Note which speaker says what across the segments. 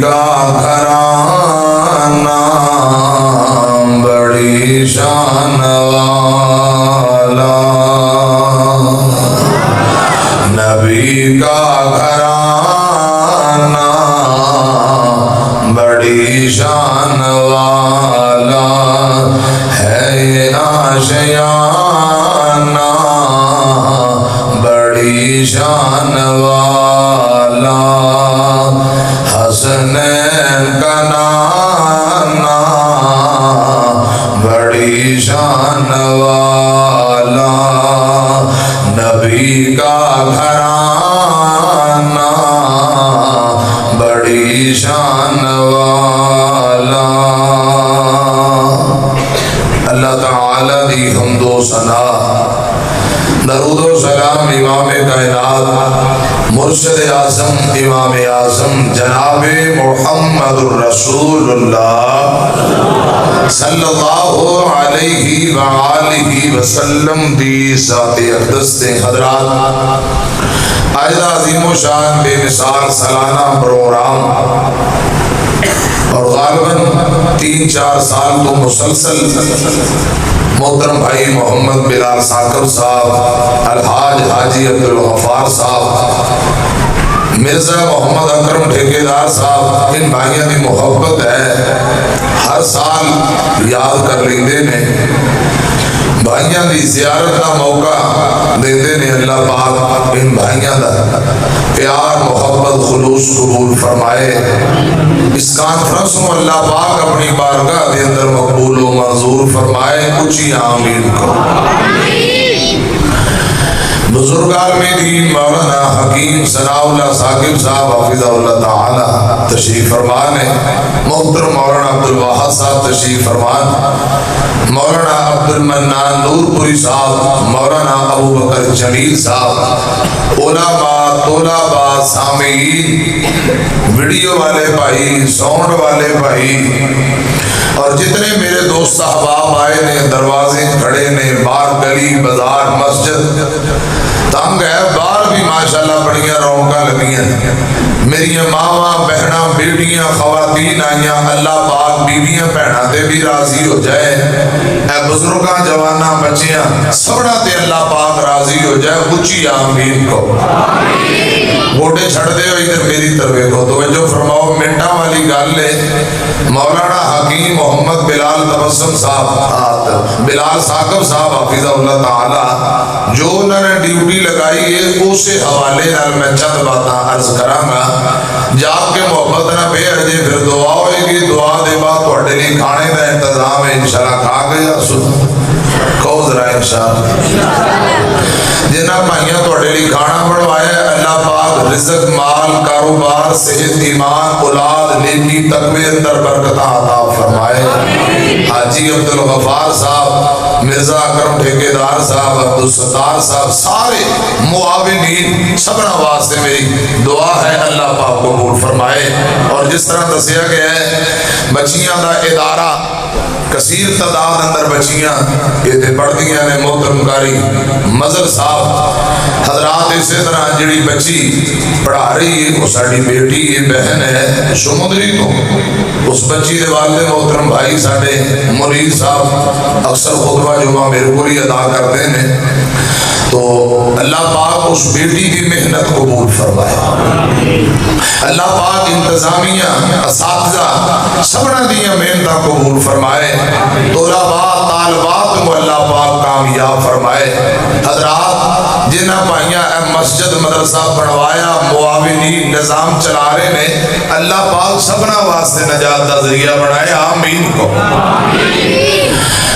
Speaker 1: کا گھرانہ بڑی شان والا، نبی کا گھرانہ بڑی شان والا ہے، یہ آشیانہ بڑی شان والا، حسنین کا نانا بڑی شان والا، نبی کا گھرانہ بڑی شان والا۔ اللہ تعالی دی حمد و ثنا، درود و سلام امام کائنات مرشد اعظم امام اعظم جناب محمد الرسول اللہ صلی اللہ علیہ وآلہ وسلم دی ذات اقدس سے حضرات، آج عظیم و شان بے مثال سالانہ پروگرام اور غالباً 3-4 سال تو مسلسل محترم بھائی محمد بلال صاحب صاحب، الحاج حاجی عبدالغفار صاحب، مرزا محمد اکرم ٹھیکیدار صاحب، ان بھائیوں کی محبت ہے، ہر سال یاد کر لیندے نے، بھائیوں کی زیارت کا موقع دیتے نے۔ اللہ پاک ان بھائیوں کا پیار محبت خلوص قبول فرمائے۔ اس کانفرنس کو اللہ پاک اپنی بارگاہ کے اندر مقبول و منظور فرمائے، اونچی آمین کرو۔ بزرگان میں دین مولانا حکیم ثناء اللہ صاحب صاحب حافظہ اللہ تعالی تشریف فرمان ہے، محترم مولانا عبدالواحد صاحب تشریف فرمان، مولانا عبدالمنان نور پوری صاحب، مولانا ابو بکر جمیل صاحب، علماء طلباء سامعین، ویڈیو والے بھائی، ساؤنڈ والے بھائی، اور جتنے میرے دوست احباب آئے نے، دروازے کھڑے نے، باہر گلی بازار مسجد تنگ ہے، باہر بھی ماشاءاللہ بڑیاں رونقاں لگیاں، میری ماواں بہناں بیٹیاں خواتین آئیاں، اللہ پاک بیویاں بہناں تے بھی راضی ہو جائے، اے بزرگاں جواناں بچیاں سبنا تے اللہ پاک راضی ہو جائے، اونچی آمین کو۔ گوٹے چھڑ دے ہو ادھر میری طرف کو توجہ فرماؤ، منٹاں والی گل ہے، مولانا حکیم محمد بلال تبسم صاحب، بلال صاحب صاحب حافظہ اللہ تعالی، جو انہوں نے ڈیوٹی لگائی ہے اسے حوالے نال میں چند باتاں عرض کراں گا، جاگ کے محبت نہ بے ارجے پھر دعا ہوئے گی، دعا دے بعد تھوڑے لیے کھانے کا انتظام ہے، انشاءاللہ کھا کے یا کہو ذرا انشاءاللہ جنہ بھائیاں تھوڑے لیے کھانا بنوایا، اللہ پاک رزق مال کاروبار صحت ایمان اولاد نیکی تقوی اندر برکتاں عطا فرمائے۔ حاجی عبدالغفار صاحب، مرزا اکرم ٹھیکیدار صاحب، عبدالستار صاحب، سارے معاونین سبنا واسطے میری دعا ہے، اللہ پاک قبول فرمائے۔ اور جس طرح دسیا گیا ہے بچیاں دا ادارہ کثیر تعداد اندر بچیاں یہ پڑھدیاں نے، محترم قاری مظہر صاحب حضرات، اسی طرح جڑی بچی پڑھا رہی ہے وہ ساڑی بیٹی ہے بہن ہے شمندری تو، اس بچی دے والد محترم بھائی ساڑے مرید صاحب اکثر خطبہ جمعہ میرے کو ہی ادا کرتے ہیں، تو اللہ پاک اس بیٹی کی محنت قبول فرمائے، اللہ پاک انتظامیہ اساتذہ سبنا دیا محنت قبول فرمائے، طلباء طالبات کو اللہ پاک کامیاب فرمائے۔ حضرات جنہ بھائیاں مسجد مدرسہ بنوایا معاونی نظام چلا رہے نے، اللہ پاک سبنا واسطے نجات دا ذریعہ بنائے، آمین کو۔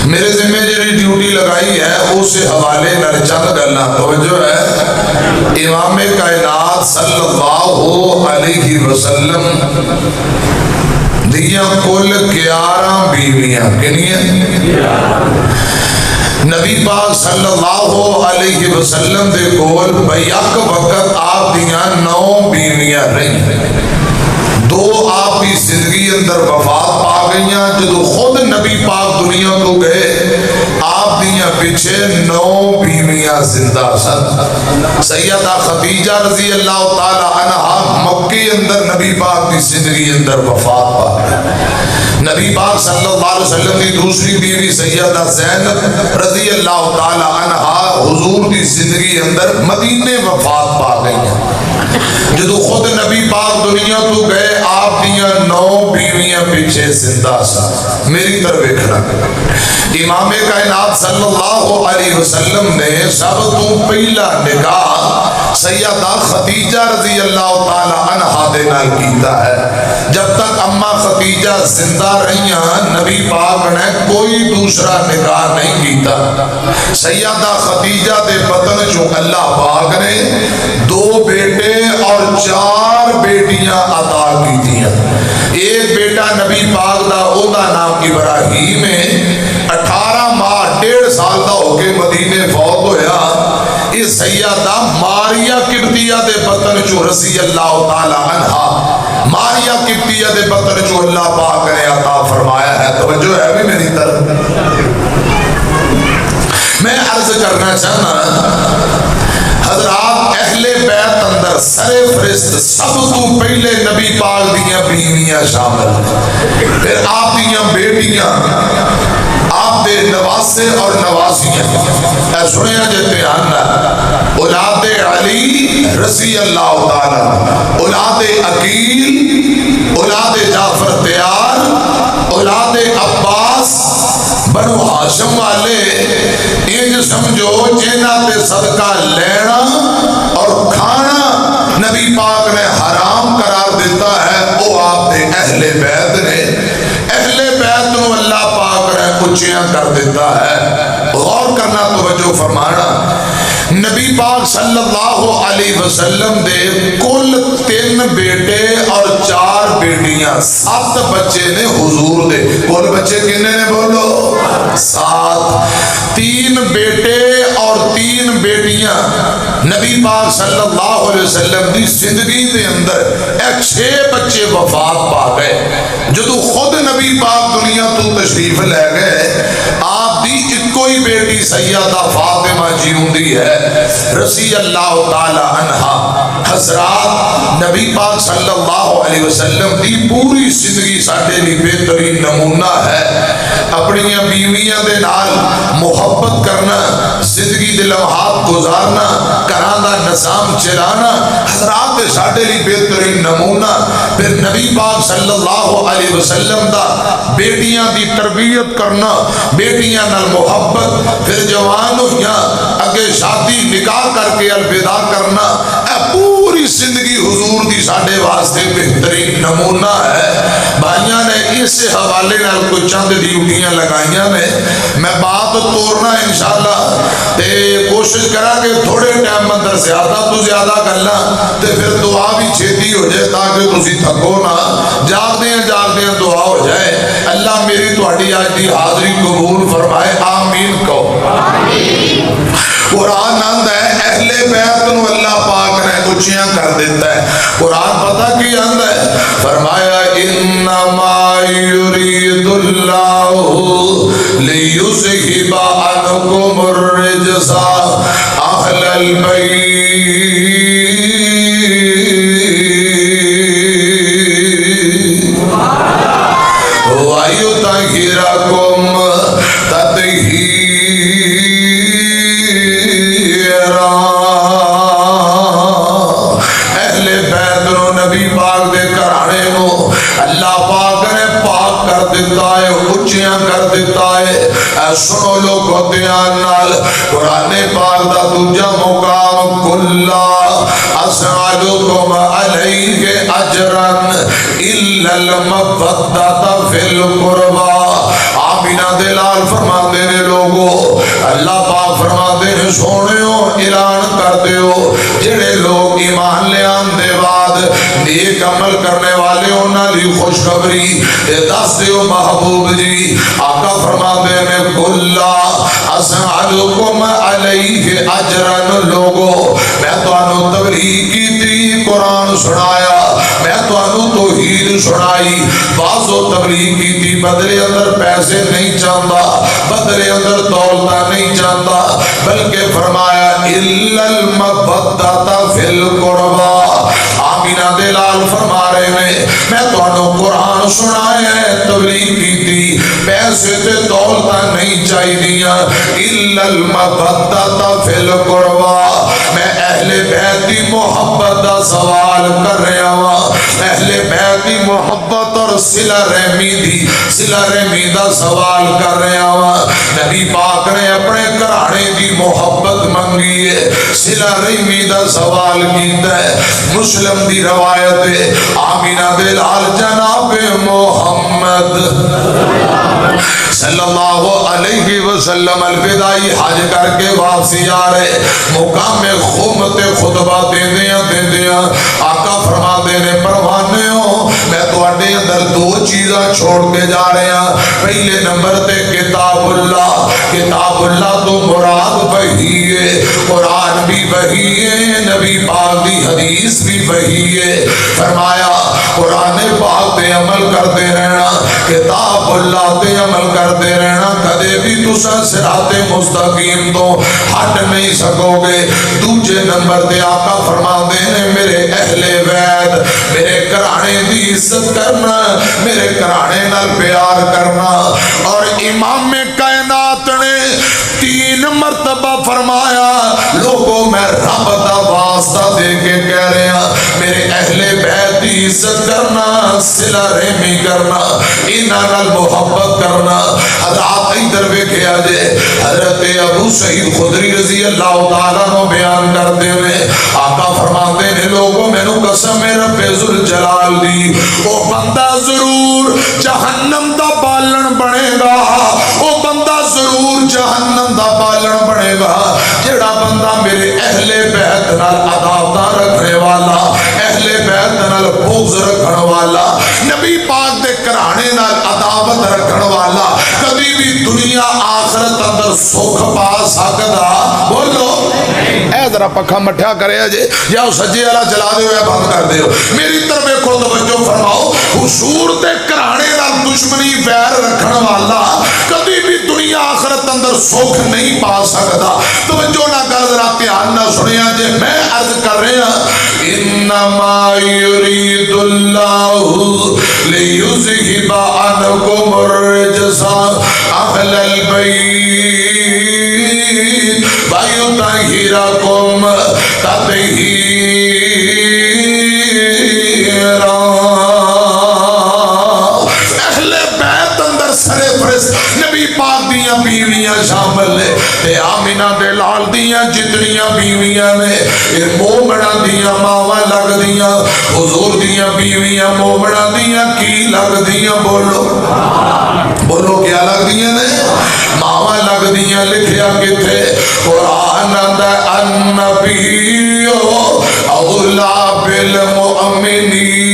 Speaker 1: میرے ذمہ جڑی ڈیوٹی لگائی ہے اسے حوالے نال چند گلاں توجہ ہے، امام کائنات صلی اللہ علیہ وسلم دیاں کل 11 بیویاں، کنیاں؟ نبی پاک صلی اللہ علیہ وسلم دے کول بیک وقت آپ دیاں 9 بیویاں رہی، 2 آپ کی زندگی اندر وفات پا گئیاں، جدو خود نبی پاک دنیا تو گئے آپ دیاں پیچھے 9 بیویاں زندہ سن. سیدہ خدیجہ رضی اللہ تعالی عنہا مکے اندر نبی پاک کی زندگی اندر وفات پا گئی. نبی پاک صلی اللہ علیہ وسلم کی دوسری بیوی سیدہ زینب رضی اللہ تعالی عنہا حضور کی زندگی اندر مدینے وفات پا گئی ہیں. جدو خود نبی پاک دنیا تو گئے آپ دیاں 9 بیویاں پیچھے زندہ سن. میری طرف دیکھنا امام کائنات صلی اللہ علیہ وسلم نے سب تو پہلا نکاح سیدہ خدیجہ رضی اللہ تعالی عنہا دے نال کیتا ہے. جب تک اماں خدیجہ زندہ رہیاں نبی پاک نے کوئی دوسرا نکاح نہیں کیتا. سیدہ خدیجہ دے بدن چوں اللہ پاک نے 2 بیٹے اور 4 بیٹیاں عطا کی دیا. ایک بیٹا نبی پاک دا او دا نام ابراہیم ہے. 18 ماہ 1.5 سال دا ہو کے مدینے فوت ہویا. اس سیدہ ماریہ قبطیہ دے بطن چو رضی اللہ تعالی عنہا ماریہ قبطیہ دے بطن چو اللہ پاک نے عطا فرمایا ہے. توجہ ہے بھی میری طرف. میں عرض کرنا چاہنا حضرات اہل بیت اندر سر فرست سب تو پہلے نبی پاک دیاں بیویاں شامل ہیں. پھر آپ دیاں بیٹیاں آپ دے نواسے اور نواسیاں. اے سنیا جتے آنا اولاد علی رضی اللہ تعالی, اولاد عقیل, اولاد جعفر تیار, اولاد عباس, بنو ہاشم والے انج سمجھو جنہ تے صدقہ لینا اور کھانا نبی پاک نے حرام قرار دیتا ہے وہ آپ دے اہل بیت نے. اہل بیت نو اللہ پاک نے اونچیاں کر دیتا ہے. غور کرنا, توجہ فرمانا. نبی پاک صلی اللہ علیہ وسلم دے کل 3 بیٹے اور 4 بیٹیاں, 7 بچے نے حضور دے. کل بچے کنے نے بولو 7. 3 بیٹے اور 3 بیٹیاں نبی پاک صلی اللہ علیہ وسلم دی زندگی دے اندر 6 بچے وفات پا گئے. جدو خود نبی پاک دنیا تو تشریف لے گئے آپ دی کوئی بیٹی سیدہ فاطمہ جیوندی ہے رضی اللہ تعالی عنہا. حضرات نبی پاک صلی اللہ علیہ وسلم دی پوری زندگی ساڈے لیے بہترین نمونہ ہے. اپنی بیویاں دے نال محبت کرنا, زندگی دے لمحات گزارنا, گھراں دا نظام چلانا حضرات ساڈے لیے بہترین نمونہ. پھر نبی پاک صلی اللہ علیہ وسلم دا بیٹیاں دی تربیت کرنا, بیٹیاں نال محبت, پھر جوان ہویاں اگے شادی نکاح کر کے الوداع کرنا. اے پوری زندگی حضور دی ساڈے واسطے بہترین نمونہ ہے. بھائیاں نے اس حوالے نال کوئی چند ڈیوٹیاں لگائیاں نے. میں بات توڑنا انشاءاللہ تے کوشش کرا کہ تھوڑے ٹائم اندر زیادہ تو زیادہ کرنا تے پھر دعا بھی چھیتی ہو جائے تاکہ تسی تھکو نہ. جاگدیاں دعا ہو جائے. اللہ میری تہاڈی آج دی حاضری قبول فرمائے. آمین کہو. قرآن آندا ہے اہل بیت نو اللہ پاک نے اونچیاں کر دیتا ہے. قرآن پتہ کی آندا ہے, فرمایا انما یرید اللہ لیذہب عنکم الرجس اہل البیت ویطہرکم تطہیرا. اہل بیت نو نبی پاک دے گھرانے نو اللہ پاک نے پاک کر دیتا ہے, اونچیاں کر دیتا ہے. اے سنو لوگو دھیان نال قرآن پاک دا دوجا مقام کلا اسألکم علیہ اجرا الا المودۃ فی القربى. آمینہ دلال فرما دینے لوگو اللہ پاک فرما دینے سونےو اعلان کر دیو جڑے لوگ ایمان لے آن دے بعد نیک عمل کرنے والے انہاں دی خوشخبری دس دیو محبوب جی. آقا فرماتے ہیں کلا اسألکم علیہ اجرن. لوگو میں تانوں تبلیغ کی تھی، قرآن سنایا، میں تانوں توحید سنائی، باز و تبلیغ کی تھی، بدلے اندر پیسے نہیں چاہتا، بدلے اندر دولتہ نہیں چاہتا، بلکہ فرمایا الا المودۃ فی القربى. آمینہ دلال فرما رہے ہیں میں تانوں قرآن سنایا ہے، تبلیغ کی تھی، پیسے تے دولتہ نہیں چاہی دیا. الا المودۃ فی القربى. میں اہل بیت دی محبت دا سوال کر رہا ہوں، اہل بیت دی محبت اور صلہ رحمی دا سوال کر رہا ہوں. نبی پاک نے اپنے گھرانے دی محبت منگی ہے، صلہ رحمی دا سوال کیتا ہے. مسلم دی روایت ہے آمینہ دلال جناب محمد صلی اللہ علیہ وسلم الوداعی حج کر کے واپسی آ رہے، مقام خمت خطبہ دیندیاں آقا فرما دینے پروانے ہو میں تو اڈے اندر دو چیزاں چھوڑ کے جا رہے ہیں. پہلے نمبر تے کتاب اللہ تو مراد وحی ہے، قرآن بھی وحی ہے، نبی پاک دی حدیث بھی وحی ہے. فرمایا قرآن پاک تے عمل کرتے رہنا، کتاب اللہ تے عمل کرتے رہنا، کدے بھی تساں صراط مستقیم تو ہٹ نہیں سکو گے. دوسرے نمبر تے آقا فرماتے ہیں میرے اہل بیت، میرے گھرانے دی عزت کرنا، میرے گھرانے نال پیار کرنا. اور امام کائنات نے 3 مرتبہ فرمایا لوگوں میں رب دا واسطہ دے کے کہہ رہے ہیں میرے اہل بیت دی عزت کرنا، صلہ رحمی کرنا، انہاں نال محبت کرنا. حضرات ادھر ویکھیا جے حضرت ابو سعید خدری رضی اللہ تعالیٰ عنہ بیان کرتے ہوئے آقا فرماتے ہیں لوگوں مینوں قسم ہے رب ذوالجلال دی وہ بندہ ضرور جہنم دا بالن بنے گا، وہ بندہ ضرور جہنم دا بالن بنے گا جڑا بندہ میرے اہل بیت نال عداوت رکھنے والا، اہل بیت نال بغض رکھنے والا، نبی پاک دے گھرانے نال عداوت رکھنے والا کبھی بھی دنیا آخرت اندر سکھ پا سکدا. بولو اے ذرا پکھا مٹھا کرے جے یا سجے والا چلا دے یا بند کر دے. میری طرف دیکھو توجہ فرماؤ، حضور دے گھرانے نال دشمنی ویر رکھنے والا کبھی بھی دنیا آخرت اندر سکھ نہیں پا سکدا. توجہ نہ کر ذرا دھیان نہ سنیا جے میں عرض کر رہا انما یرید اللہ لیذہب عنکم الرجس اہل البیت ویطہرکم تطہیرا. اہل بیت اندر سرے فرست نبی پاک دیاں بیویاں شامل ہے تے آمینہ دے لال دیاں جتنیاں بیویاں نے یہ مومنہ دیاں ماواں لگ دیاں، حضور دیاں بیویاں مومنہ دیاں کی لگ دیاں. بولو کیا لگ دیاں نے؟ ماواں لگ دیاں. لکھیا کتھے قرآن دا النبی اولا بالمؤمنین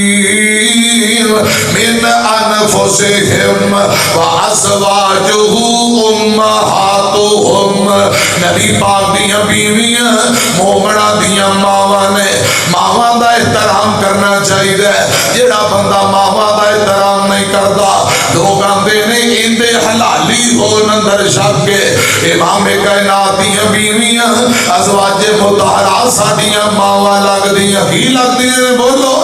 Speaker 1: من انفسہم وازواجہ امہاتہم. نبی پاک دیاں بیویاں مومنہ دیاں ماواں نے، ماواں دا احترام کرنا چاہیے. جڑا بندہ ماواں دا احترام نہیں کرتا لوگ آندے نہیں اندے حلالی ہو نندر شک کے. امام کائنات دیاں بیویاں ازواج مطہرات ساڈیاں ماواں لگ دیاں کی لگ دیاں. بولو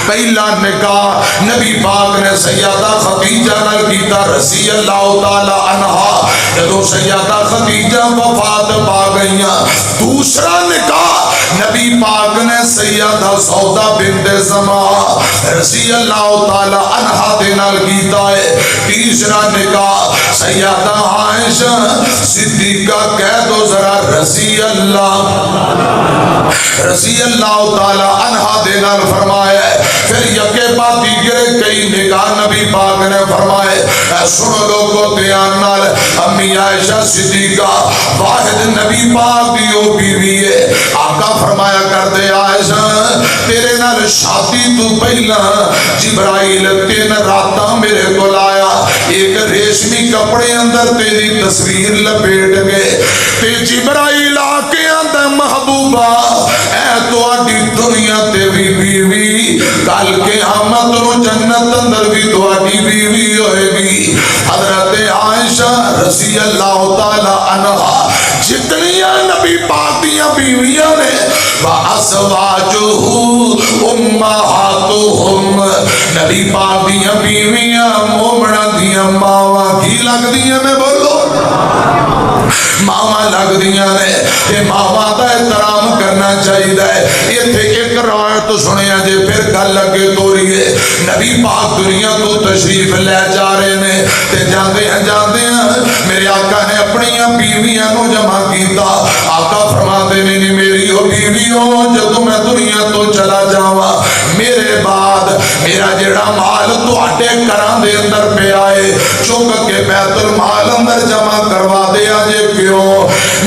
Speaker 1: پہلا نکاح نبی پاک نے سیدہ خدیجہ نال کیتا رضی اللہ تعالی عنہا. جدو سیدہ خدیجہ وفات پا گئیاں دوسرا نکاح نبی پاک نے سیدہ سودا بنت زمعہ رضی اللہ تعالی عنہا دے نال کیتا ہے. تیسرا نکاح سیدہ عائشہ صدیقہ کہہ دو ذرا رضی اللہ تعالی عنہا دے نال فرمایا ہے. پھر یکے بعد دیگرے کئی نگاہ نبی پاک نے فرمائے اے سنو لوگو دھیان نال امی عائشہ صدیقہ واحد نبی پاک دیو بیوی ہے آقا فرمایا کر دے عائشہ تیرے نال شادی تو پہلا جبرائیل 3 راتاں میرے کو لایا ایک ریشمی کپڑے اندر تیری تصویر لپیٹ گئے تے جبرائیل آکے اندر محبوبہ اے تو آڈی دنیا تے بھی بیوی کل کے آمد رو جنت اندر بھی تو آڈی بیوی ہوئے گی حضرت عائشہ رضی اللہ تعالی عنہ جتنیاں نبی پاک دیاں بیویاں نے وَأَزْوَاجُهُ أُمَّهَاتُهُمْ نبی پاک دیاں بیویاں مومنہ دیاں ماواں کی لگ دیاں میں بولو ماما لگ دیاں نے کہ ماما دا احترام کرنا چاہیے یہ تھے ایک روایت سنیا جے پھر گل لگے توریے نبی پاک دنیا تو تشریف لے جا رہے نے تے جاندے ہیں میرے آقا نے اپنی بیویاں نو جمع کیتا آقا فرماتے نہیں میری ہو بیویوں جدو میں دنیا تو چلا جاواں میرے بعد میرا جڑا مال تو آٹے کران دے اندر پہ آئے چک کے بیت المال اندر جمع کروا دے آجے کیوں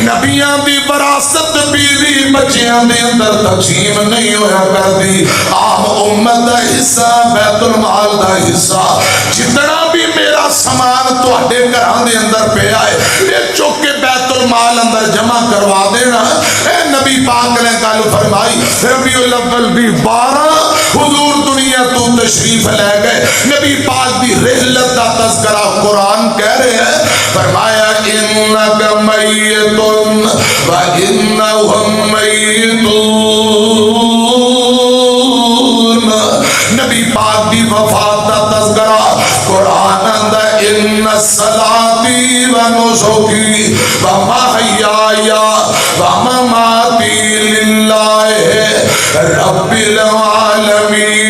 Speaker 1: نبیاں دی وراثت بیوی بچیاں دے اندر تقسیم نہیں ہویا کر دی عام امت دا حصہ بیت المال دا حصہ جتنا بھی میرا سامان تو آٹے کران دے اندر پہ آئے یہ چک کے بیت المال اندر جمع کروا دینا اے نبی پاک نے گل فرمائی ربیع الاول بھی 12 حضور دنیا تو تشریف لے گئے نبی پاک دی رحلت دا تذکرہ قرآن کہہ رہے ہیں فرمایا انک میتن و انہم میتون نبی پاک دی وفات دا تذکرہ قرآن اندہ ان صلاتی و نسکی و محیایا و مماتی للہ رب العالمین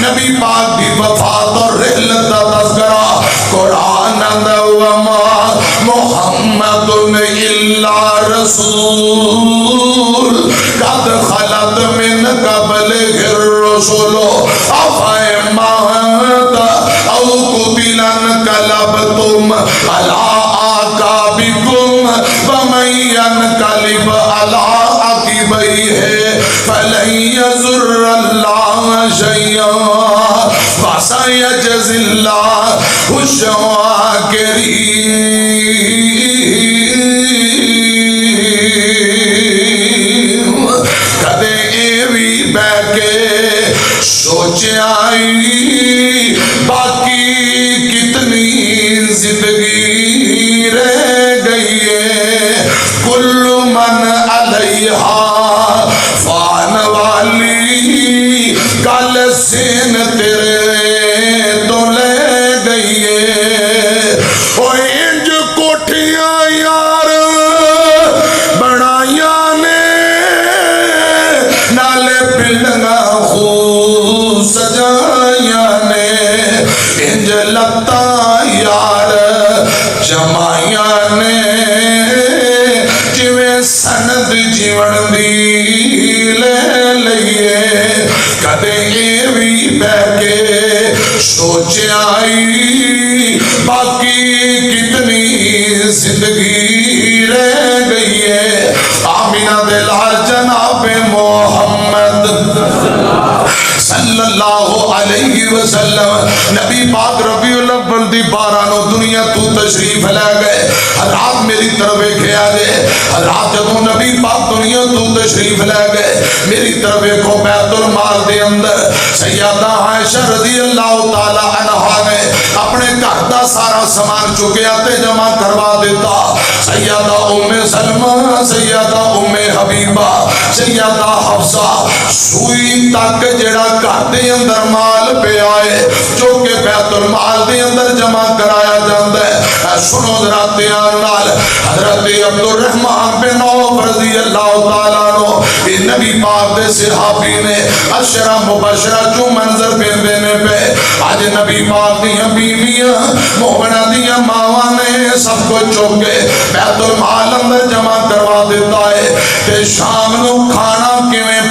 Speaker 1: نبی پاک دی وفات اور رحلت دا تذکرہ قرآن اندہ وما محمد الا رسول قد خلط من قبل الرسول افائے مات او قتلن قلبتم علی آقابکم ومن ينقلب علی عقبیہ فلن یضر اللہ شیئا وسيجزي الله الشاكرين کدے اے بھی بہ کے سوچائی باقی کتنی زندگی رہ گئی ہے کل من علیہا فان والی کل سین تیرے تو لے گئی ہے او انج کوٹھیاں یار بڑھائیاں نے نالے بلڈنگاں خوب سجائیاں نے انج لگتا یار جمائیاں نے جویں سند جیون دی لے لئیے کدے اے بھی بہ کے سوچائی باقی کتنی زندگی رہ گئی ہے آمینہ دلال جناب محمد صلی اللہ علیہ وسلم نبی پاک ربیع الاول دی 12 نو دنیا تو تشریف لے گئے حضرات میری طرف کھیا لے حضرات جدو نبی پاک دنیا تو تشریف لے گئے میری طرف کو بیت المال دے اندر سیدہ عائشہ رضی اللہ تعالی عنہ نے اپنے گھر دا سارا سامان چکیا تے جمع کروا دیتا سیدہ ام سلمہ سیدہ ام حبیبہ سیدہ حفصہ سوئی تک جڑا گھر دے اندر مال پہ آئے جو کہ بیت المال دے اندر جمع کرایا جاندہ ہے سنو ذرا دھیان نال حضرت عبد الرحمن بن عوف رضی اللہ تعالیٰ عنہ نبی پاک دے صحابی نے عشرہ مبشرہ جو منظر پہ دینے پہ آج نبی پاک دیاں بیویاں مومنہ دیاں ماواں نے سب کو چوکے بیت المال اندر جمع کروا دیتا ہے کہ شام نو کھانا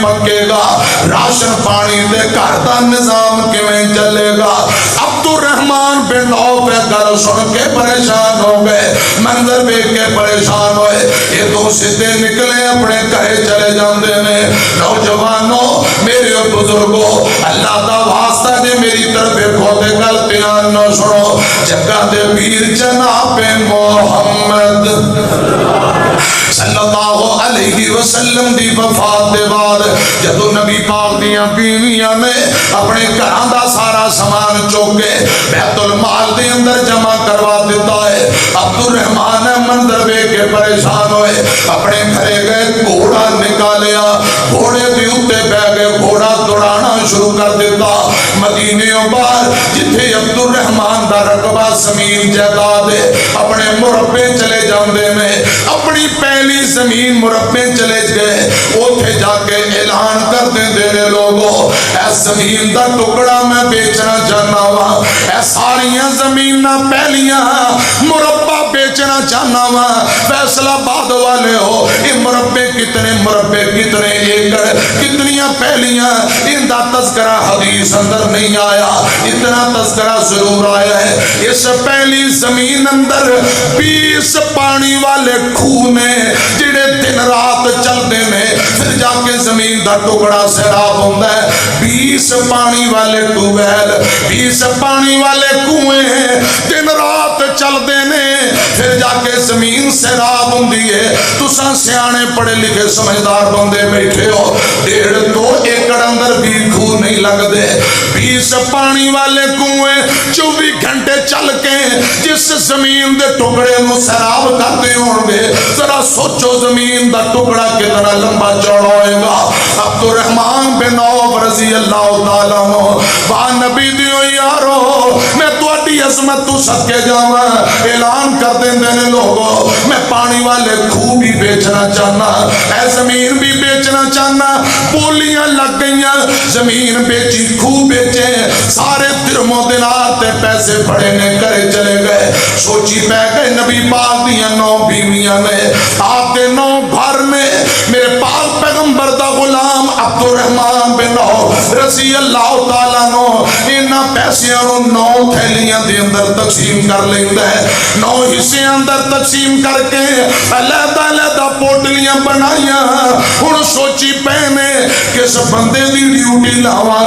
Speaker 1: پکے گا، راشن پانی دے گھر دا نظام کیویں چلے گا؟ عبد الرحمن بن عوف گل سن کے پریشان ہو گئے، منظر دیکھ کے پریشان ہوئے۔ یہ تو سیدھے نکلے اپنے گھر چلے جاندے نے۔ نوجوانوں میرے بزرگوں، اللہ دا واسطہ جے میری طرف دیکھو تے گل دھیان نہ سنو، جگہ دے پیر جناب محمد صلی اللہ علیہ وسلم دی وفات دے بعد جدو نبی پاک دیاں بیویاں نے اپنے گھراں دا سارا سامان چوک کے بیت المال دے اندر جمع کروا دیتا ہے، عبد الرحمن منظر ویکھ کے پریشان ہوئے، اپنے گھرے گئے، گھوڑا نکالیا، گھوڑے دے اوتے بیٹھ گئے، گھوڑا دوڑانا شروع کر دیتا۔ مدینے باہر جتھے عبد الرحمن دا رقبہ زمین جائیداد ہے، اپنے مربے چلے جاندے نے، اپنی پہلی زمین مربے چلے گئے، اوتھے جا کے اعلان کر دے نے لوگوں، اے زمین دا ٹکڑا میں بیچنا چاہنا وا، اے ساریاں زمیناں پہلیاں مربع بیچنا چاہنا وا، فیصلہ آباد والے ہو، یہ مربے کتنے ایکڑ کتنیاں پہلیاں، ان دا تذکرہ حدیث اندر نہیں آیا، اتنا تذکرہ ضرور آیا ہے۔ اس پہلی زمین اندر 20 پانی والے کھو نے جڑے دن رات چلتے نے، پھر جا کے زمین دا ٹکڑا سیراب ہوتا ہے۔ 20 پانی والے ٹوبیل، 20 پانی والے کنویں دن رات چلتے نے، پھر جا کے زمین سیراب ہوندی ہے۔ تساں سیانے پڑھے لکھے سمجھدار بندے بیٹھے ہو، 1.5-2 ایکڑ اندر بھی کھو نہیں لگ دے، 20 پانی والے کنویں 24 گھنٹے چل کے جس زمین دے ٹکڑے نو سیراب کرتے ہوں گے، ذرا سوچو زمین دا ٹکڑا کتنا لمبا چوڑا ہوئے گا۔ عبد الرحمن بن عوف رضی اللہ تعالیٰ عنہ با نبی دیو یارو، میں تواڈی عظمت تو صدقے جاواں، اعلان کر دیندے نے لوگوں، میں پانی والے کھو بھی بیچنا چاہنا، اے زمین بھی بیچنا چاہنا۔ بولیاں لگ گئیاں، زمین بیچی، کھو بیچے، سارے درہموں دینار تے پیسے پڑے نے کرے چلے گئے۔ سوچی پہ گئے نبی پاک دیاں 9 بیویاں نے، آپ دے 9 گھر نے، میرے پاک پیغمبر دا غلام عبد الرحمن بن عوف رضی اللہ تعالیٰ عنہ انہاں پیسیاں نو 9 تھیلیاں دے اندر تقسیم کر لیندا ہے، 9 حصے اندر تقسیم کر کے علیحدہ پوٹلیاں بنائیاں۔ ہن سوچی پے نے کس بندے دی ڈیوٹی لاواں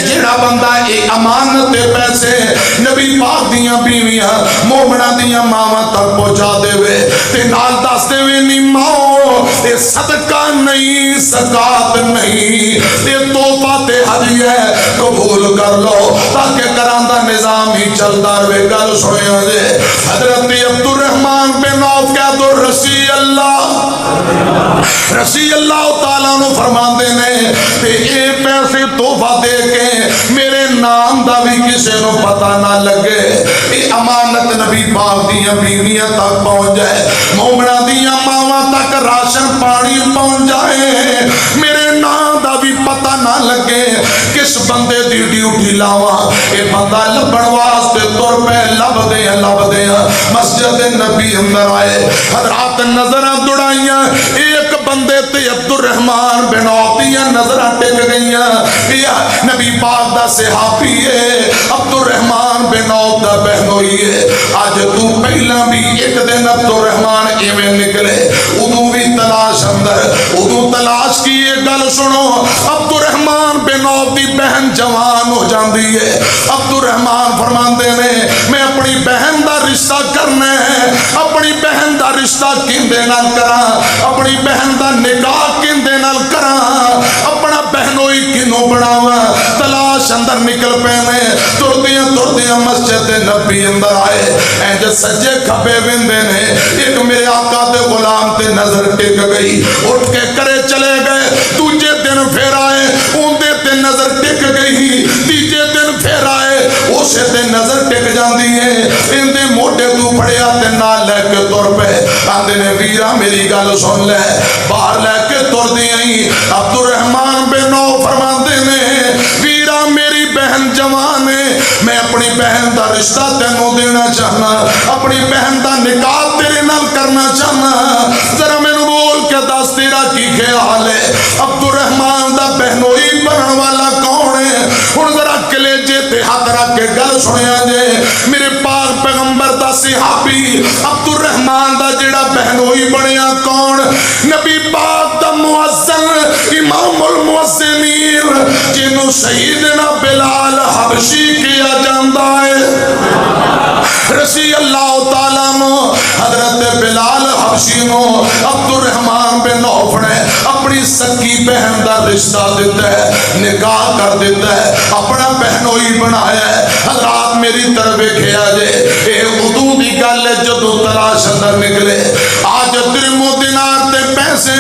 Speaker 1: جڑا بندہ اے امانت دے پیسے نبی پاک دیاں بیویاں مومناں دیاں ماواں تک پہنچا دے وے، تے نال دس دے وے نی ماؤ اے صدقہ نہیں، زکات نہیں، اے تحفہ تے ہدیہ ہے، قبول کر لو تاکہ گھراں دا نظام ہی چلدا رہے۔ گل سنیا جے حضرت عبد الرحمن بن عوف کہہ دو رسی اللہ تعالیٰ عنہ فرماندے نے تے اے پیسے تحفہ دے کے میرے نام دا بھی کسے نو پتہ نہ لگے، اے امانت نبی پاک دیاں بیویاں تک پہنچ جائے، مومناں دیاں ماواں تک راشن پانی پہنچ جائے، میرے نام دا بھی پتہ نہ لگے، کس بندے دی ڈیوٹی لاواں۔ اے بندہ لبن واسطے تر پہ لب دیاں مسجد نبی اندر آئے، حضرات نظراں دوڑائیاں، ایک بندے تے عبد الرحمن بن عوف دیاں نظراں ٹک گئیاں، یہ نبی پاک دا صحابی ہے، عبد الرحمن بن عوف دا بہنوئی ہے۔ آج تو پہلا بھی ایک دن عبد الرحمن ایویں نکلے، ادو بھی تلاش اندر، ادو تلاش کی یہ گل سنو، عبد الرحمن بن عوف دی بہن جوان ہو جاندی ہے۔ عبد الرحمن فرماندے نے میں اپنی بہن دا رشتہ کرنا ہے، اپنی بہن دا رشتہ کیندے نال کراں، اپنی بہن دا نکاح کیندے نال کراں، اپنا بہنوئی کینوں بناواں۔ تلاش اندر نکل پے نے، تردیاں مسجد نبی اندر آئے، اینج سجے کھبے ویندے نے، ایک میرے آقا دے غلام تے نظر ٹک گئی، اٹھ کے کرے چلے گئے، دوجے دن پھر آئے، اوندے تے نظر ٹک گئی، تیجے دن پھر آئے، اسے تے نظر ٹک جاندی ہے، اندے موٹے تو پھڑیا تے نال لے کے تر پے، آندے نے ویرا میری گل سن لے، باہر لے کے تر دیاں ہی عبد الرحمن بن عوف فرماندے نے ویرا میری بہن جوان ہے، میں اپنی بہن دا رشتہ تینوں دینا چاہنا، اپنی بہن دا نکاح تیرے نال کرنا چاہنا، ذرا مینوں بول کے دس تیرا کی خیال ہے؟ عبد الرحمن کے گل سنیا جے میرے پاک پیغمبر دا صحابی عبد الرحمن دا جڑا بہنوئی بنیا کون نبی پاک دا مؤذن امام المؤذنین جنوں سیدنا بلال حبشی کیا جاندا ہے رضی اللہ تعالیٰ عنہ حضرت بلال حبشی نو عبد الرحمن بن عوف نے اپنی سکی بہن دا رشتہ دیتا ہے نکاح کر دیتا ہے اپنا بہنوئی بنایا ہے حضرات میری طرف کھیا جے اے ادو دی گل ہے جدو تلاش اندر نکلے آج درم و دینار تے پیسے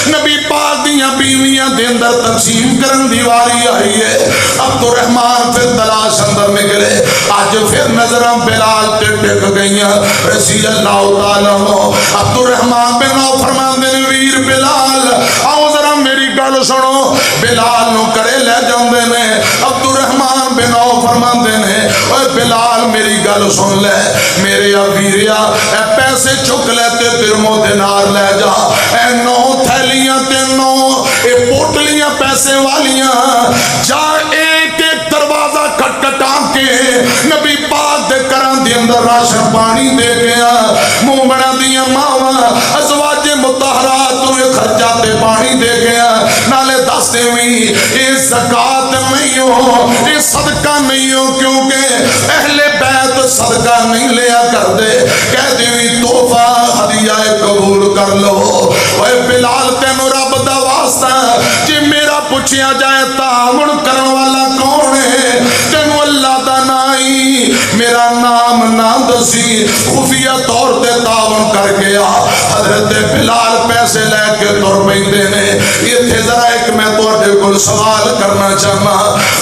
Speaker 1: نبی پاک دیاں بیویاں دے اندر تقسیم کرن دیواری آئی ہے عبد الرحمن پھر تلاش اندر نکلے آج پھر نظرم بلال تے ٹک گئیاں رضی اللہ تعالیٰ عنہ عبد الرحمن بن عوف فرمان دے ویر بلال آؤ ذرا میری گل سنو بلال نو کرے لے جاندے نے عبد الرحمن بن عوف فرمان دے نے اے بلال میری گل سن لے میرے ویریا اے پیسے چک لے تے درم و دینار لے جا اے 9 تھیلیاں تے 9 اے پوٹلیاں پیسے والیاں جا ایک ایک دروازہ کھٹکھٹا کے نبی پاک دے کران دے اندر راشن پانی دے گیا مومنہ دیاں ماواں ازواج مطہرات ہوئے خرچاتے پانی دے گیا نالے دستے ہوئی اے زکاة نہیں ہو اے صدقہ نہیں ہو کیونکہ اہل بیت صدقہ نہیں لیا کر دے کہتے ہوئی تحفہ ہدیہ قبول کر لو اے بلال تینو رب دا واسطہ جی میرا پوچھیا جائے تعاون کرن والا کون ہے تینو اللہ دا نائی میرا نام نہ دسی خفیہ طور تے تعاون کر گیا حضرت بلال پیسے لے کے تر پیندے نے یہ تھے ذرا ایک میں تواڈے کول سوال کرنا چاہنا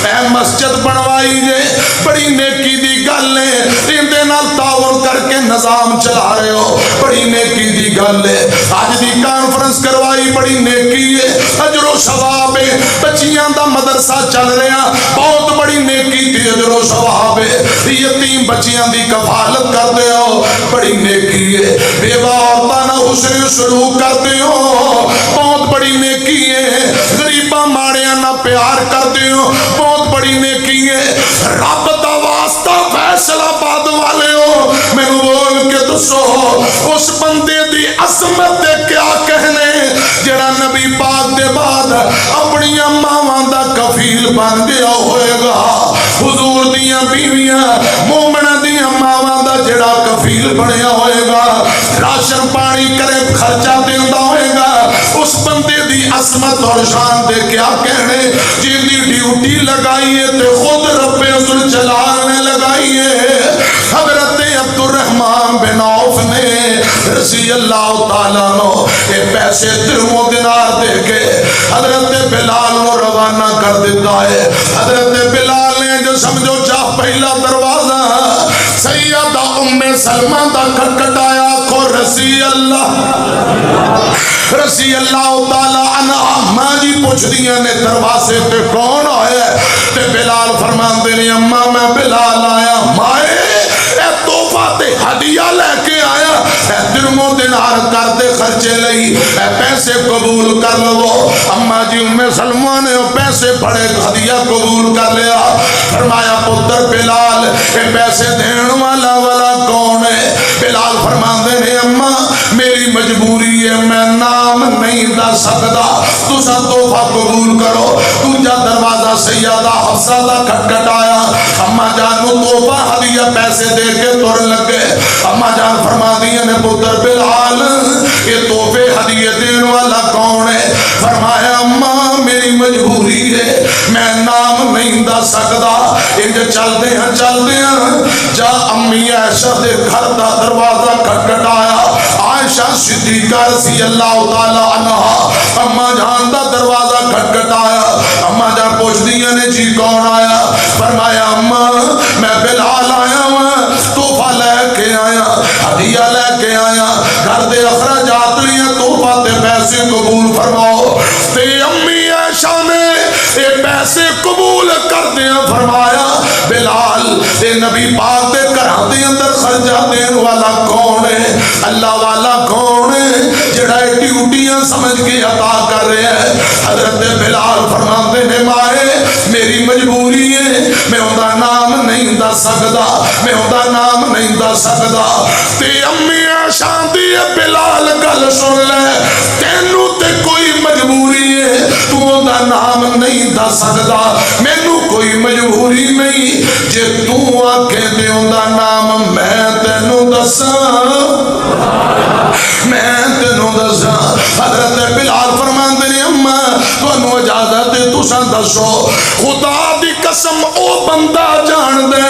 Speaker 1: اے مسجد بنوائی جے بڑی نیکی دی گل ہے ایندے نال تعاون کر کے نظام چلا رہے ہو بڑی نیکی دی گل ہے آج دی کانفرنس کروائی بڑی نیکی ہے اجر و ثواب ہے بچیاں دا مدرسہ چل رہا بہت بڑی نیکی دی اجر و ثواب ہے یتیم بچیاں دی کفالت کر دے ہو بڑی نیکی ہے بیوہ عورتاں نہ حسن سلوک کرتے ہو بہت بڑی نیکی ہے غریباں ماڑیاں نہ پیار کرتے ہو بہت بڑی نیکی ہے رب دا واسطہ فیصلہ آباد والے ہو میں بول کے دسو اس بندے دی عظمت دے کیا کہنے جڑا نبی پاک دے بعد اپنی ماواں دا کفیل بن گیا ہوئے گا حضور دیاں بیویاں مومنہ دیاں ماواں دا جڑا کفیل بنیا ہوئے گا راشن پانی کرے خرچہ دیندا ہوئے گا اس بندے دی عظمت اور شان دے کیا کہنے جن دی ڈیوٹی لگائی ہے تے خود رب ذوالجلال نے لگائی ہے حضرت عبد الرحمن بن عوف نے رضی اللہ تعالیٰ عنہ یہ پیسے درم و دینار دے کے حضرت بلال کو روانہ کر دیتا ہے حضرت بلال نے جو سمجھو چاہ پہلا دروازہ سیدہ ام سلمہ دا کھٹکھٹایا کو رضی اللہ تعالیٰ عنہ ماں جی پوچھ دیا نے دروازے تے کون آیا تے بلال فرمان دے نے اماں میں بلال آیا مائے اے تحفہ تے ہدیہ لے کے آیا اے درم و دینار کر دے خرچے لئی اے پیسے قبول کر لو اماں جی ام سلمہ نے پیسے بڑے ہدیہ قبول کر لیا فرمایا پتر بلال اے پیسے دین والا کون ہے بلال فرمان دے نے اماں میری مجبوری ہے میں نام نہیں دا سکتا تسا تحفہ قبول کرو دوجا دروازہ سیدہ حفصہ دا کھٹکھٹایا اماں جان نو تحفہ ہدیہ پیسے دے کے تر لگے اماں جان فرما دیا نے پتر بلال یہ تحفے ہدیہ دین والا کون ہے فرمایا اماں میری مجبوری ہے میں نام نہیں دا سکتا انج چل دے ہیں جا امی عائشہ دے گھر دا دروازہ کھٹکھٹایا عائشہ صدیقہ رضی اللہ تعالیٰ عنہ اماں جان دا دروازہ کھٹکھٹایا اماں جان پوچھ دیا نے جی کون آیا فرمایا اماں میں بلال آیا ہوں تحفہ لے کے آیا ہدیہ لے کے آیا گھر دے اخراجات لیا تحفہ تے پیسے قبول فرماؤ تے امی عائشہ نے یہ پیسے قبول کر دیا فرمایا بلال اے نبی پاک دے گھراں دے اندر خرچہ دین والا کون ہے اللہ والا کون ہے جڑا ڈیوٹیاں سمجھ کے عطا کر رہے ہیں حضرت بلال فرماتے نے مائے میری مجبوری ہے میں ان کا نام نہیں سکتا، میں دا نام نہیں دا سکتا۔ تے امی عائشہ دی بلال گل سن لے، تینوں تے کوئی مجبوری ہے، تو دا نام نہیں دا سکتا، مینوں کوئی مجبوری نہیں، جے تو آکھے دے دا نام میں تینوں دساں، میں تینوں دساں۔ حضرت بلال فرماندے نے اما تانوں اجازت ہے تساں دسو، خدا دی قسم او بندہ جان دے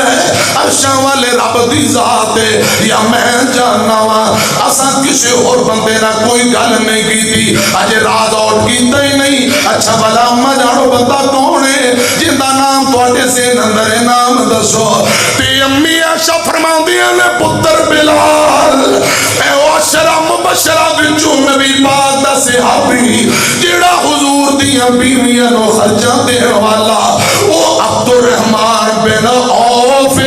Speaker 1: عرشاں والے رب دی ذات ہے یا میں جاننا وا، اساں کسی اور بندے نہ کوئی گل نہیں کیتی، اجے راز آؤٹ کیتا ہی نہیں۔ اچھا بھلا اما جانو بندہ کون ہے جن دا نام تواڈے ذہن اندر ہے، نام دسو۔ تے امی عائشہ فرماندیاں نے پتر بلال اے عشرہ مبشرہ وچوں نبی پاک دا صحابی جیڑا حضور دیاں بیویاں نو خرچہ دین والا او عبد الرحمن بن عوف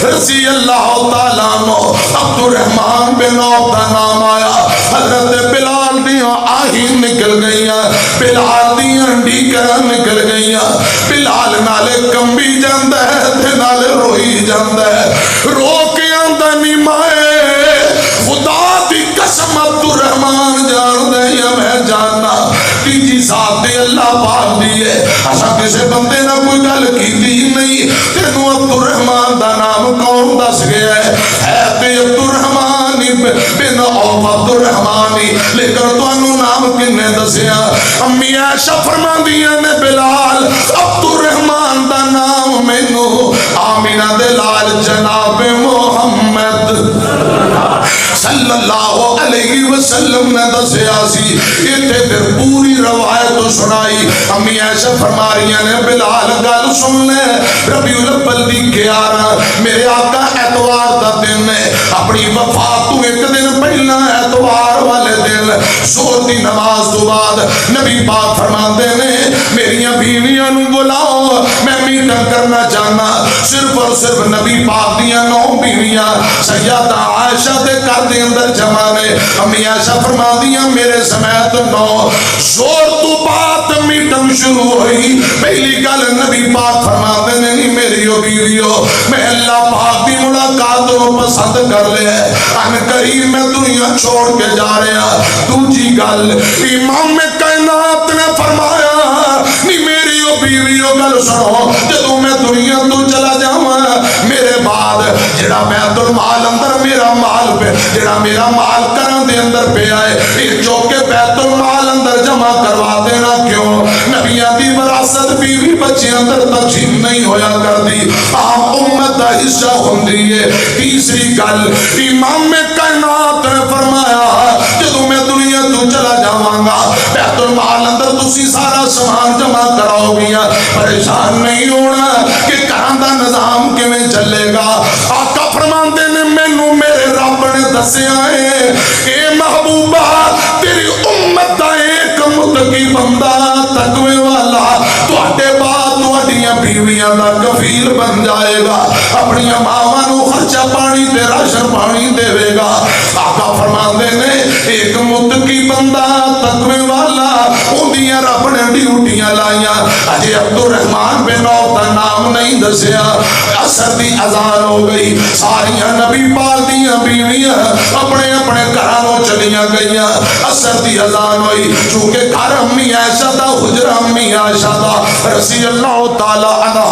Speaker 1: رضی اللہ تعالیٰ عنہ، عبد الرحمن بن عوف دا نام آیا۔ حضرت بلال دیاں آہیں نکل گئیاں، بلال دیاں ڈیکراں نکل گئیاں، بلال نالے کمبی جاندہ ہے تے نالے روئی جاندہ ہے، رو کے آندہ نیمائے خدا دی قسم عبد الرحمن جان دے یا میں جاننا، تیجی ذات دے اللہ پاک دیئے، ایسا کسے بندے نہ کوئی گل کی دی نہیں، تینوں عبد الرحمن دا نام کون دس گیا ہے تے عبد الرحمن بن عوف عبد الرحمانی، لیکن تو انہوں نام کنے دسیا؟ امی عائشہ فرماندیاں نے بلال عبد الرحمن دا نام مینوں آمینہ دے لال جناب محمد صلی اللہ علیہ وسلم نے دسیا سی۔ یہ پھر پوری روایت سنائی۔ امی عائشہ فرما رہی نے بلال گل سن لے، ربیع الاول دی 11 میرے آقا اتوار دا دن ہے، اپنی وفات تو ایک دن پہلا اتوار والے دن زور دی نماز تو بعد نبی پاک فرماندے نے میریاں بیویاں نو بلاؤ، میں میٹنگ کرنا چاہنا۔ صرف اور صرف نبی پاک دیاں 9 بیویاں سیدہ عائشہ دے کر دے اندر جمع نے۔ امی عائشہ فرما دیاں میرے سمیت 9 زور تو بات میٹنگ شروع ہوئی۔ پہلی گل نبی پاک فرما دے نہیں میریو بیویو، میں اللہ پاک دی ملاقات کو پسند کر لے، ان قریب میں دنیا چھوڑ کے جا رہا۔ دوجی گل امام کائنات نے فرمایا نہیں میریو بیویو گل سنو، جدو میں دنیا تو چلا جاؤں میرے بعد جڑا بیت المال اندر میرا مال پہ جڑا میرا مال کرن دے اندر پہ آئے، یہ چوکے بیت المال اندر جمع کروا دینا۔ کیوں؟ نبیاں دی وراثت بیوی بچے اندر تقسیم نہیں ہویا کر دی، عام امت دا حصہ ہوندی ہے۔ تیسری گل امام کائنات نے فرمایا جدو میں دنیا تو چلا جاواں گا بیت المال اندر تسی سارا سامان جمع کراؤ گیا، پریشان نہیں ہونا کہ کہاں دا نظام کیویں چلے گا۔ آقا فرماندے نے مینوں میرے رب نے دسیا ہے اے محبوبہ تیری امت دا ایک متقی بندہ تقوی والا تواڈے بعد تواڈیاں بیویاں دا کفیل بن جائے گا، اپنی ماواں نو خرچہ پانی تے راشن پانی دے گا۔ آقا فرماندے نے ایک متقی بندہ تقوی والا اندیاں رب نے ڈیوٹیاں لائیاں۔ اجے عبد الرحمن بن عوف دا نام نہیں دسیا۔ عصر دی اذان ہو گئی، ساریاں نبی پاک دیاں بیویاں اپنے اپنے گھرانوں چلیاں گئیاں۔ عصر دی اذان ہوئی، چونکہ گھر امی عائشہ دا حجرہ امی عائشہ دا رضی اللہ تعالی عنہ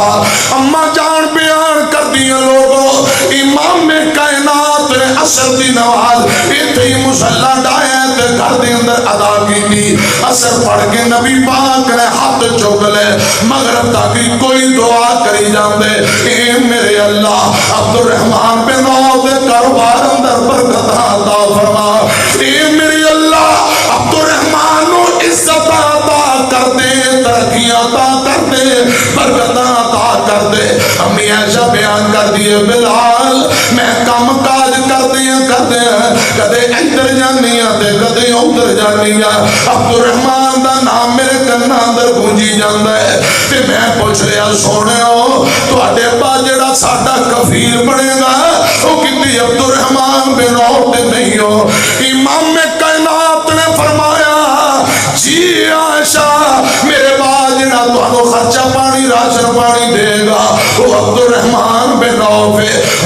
Speaker 1: اما جان بیان کر دیا لوگوں۔ امام کائنات نے عصر دی نماز ایتھے ہی مصلی ڈایا تے گھر دے اندر ادا کی تھی۔ عصر پڑھ کے نبی پاک نے ہاتھ چوک لے، مغرب تک کوئی دعا کری جاندے، اے میرے اللہ عبد الرحمن بن عوف دے کاروبار اندر برکت عطا فرما، اے میرے اللہ عبد الرحمن نو عزت عطا کر دے، ترقی عطا کر دے، برکت عطا کر دے۔ امی عائشہ بیان کر دیے بلال میں کام کاج کر دے کدے ادھر جانیاں تے کدے ادھر جانیاں، عبد الرحمن دا نام میرے کنا اندر گونجی جاندا ہے تے میں پوچھ رہا سونے ہو تواڈے با جڑا ساڈا کفیل بنے گا او کتی عبد الرحمن بن عوف نہیں ہو؟ امام کائنات نے فرمایا جی عائشہ میرے با جڑا تانوں خرچہ پانی راشن پانی دے گا وہ عبد الرحمن بن عوف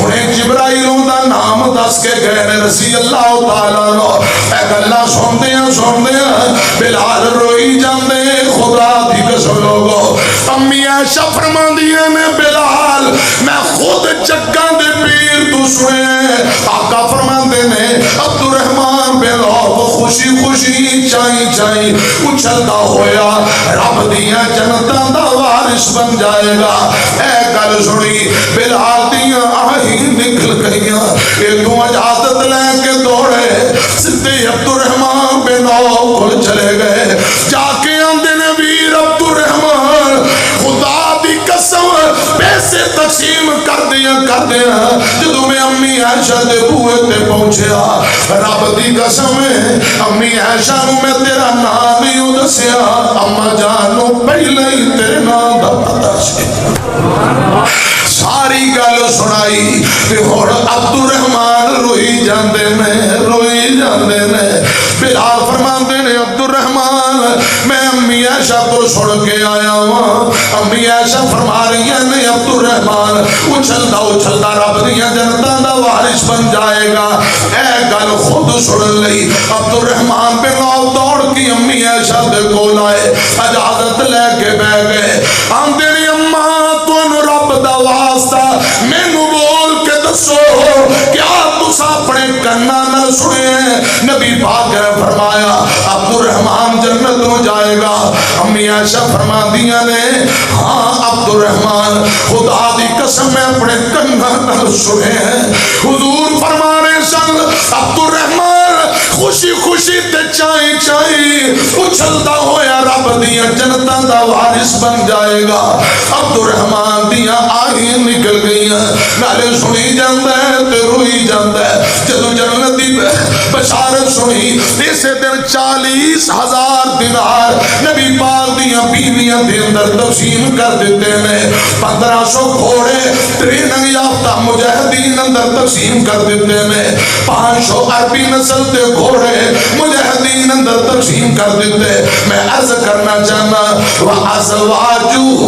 Speaker 1: انہیں جبرائیل دا نام دس کے گئے رسی اللہ تعالیٰ نو اے گلہ سوندے ہیں بلال روئی جاندے خدا دی قسم لوگو امی عائشہ فرماندیاں نے بلال میں خود چکاں دے پیر تو سنے آقا فرماندے نے عبد الرحمن بن عوف خوشی خوشی چائیں اچھلتا ہویا رب دیاں جنتاں دا وارث بن جائے گا اے گل سنی بلال دیاں آہیں نکل گئیاں یہ تو اجازت لے کے دوڑے سدھے عبد الرحمن بن عوف کو چلے گئے جا کے آندے نے ویر عبد الرحمن خدا دی قسم پیسے تقسیم کر دیا جدو میں امی عائشہ دے بوئے تے پہنچیا رب دی قسم ہے امی عائشہ نو میں تیرا نام نہیں دسیا اما جانو پہلے ہی تیرے نام دا پتہ سی ساری گل سنائی تے اور عبد الرحمن روئی جاندے نے بلال فرماندے نے عبد الرحمن میں امی عائشہ کو سن کے آیا ہوں امی عائشہ فرما رہی ہیں عبد الرحمن اچھلتا رب دیاں جنتاں دا وارث بن جائے گا اے گل خود سن لئی عبد الرحمن بن عوف دوڑ کی امی عائشہ دے کول آئے اجازت لے کے بیٹھ گئے آندے نے اماں تو رب دا واسطہ مینوں بول کے دسو کیا تسا اپنے کنا نہ سنے نبی پاک نے فرمایا عبد الرحمن جنت ہو جائے گا امی عائشہ فرما دیا نے ہاں عبد الرحمن خدا دی قسم میں اپنے کنا نہ سنے حضور فرمانے سن عبد الرحمن خوشی خوشی تے چائیں اچھلتا ہویا رب دیاں جنتاں دا وارث بن جائے گا عبد الرحمن دیاں آہیں نکل گئیاں نالے سنی جاندہ ہے تے روئی جاندہ ہے جدو جنت دی بشارت سنی اسے دن 40,000 دینار نبی پاک دیاں بیویاں دے اندر تقسیم کر دیتے ہیں 1500 گھوڑے ٹریننگ یافتہ مجاہدین اندر تقسیم کر دیتے ہیں 500 عربی نسل دے گھوڑے مجاہدین اندر تقسیم کر دیتے میں عرض کرنا چاہنا وَأَزْوَاجُهُ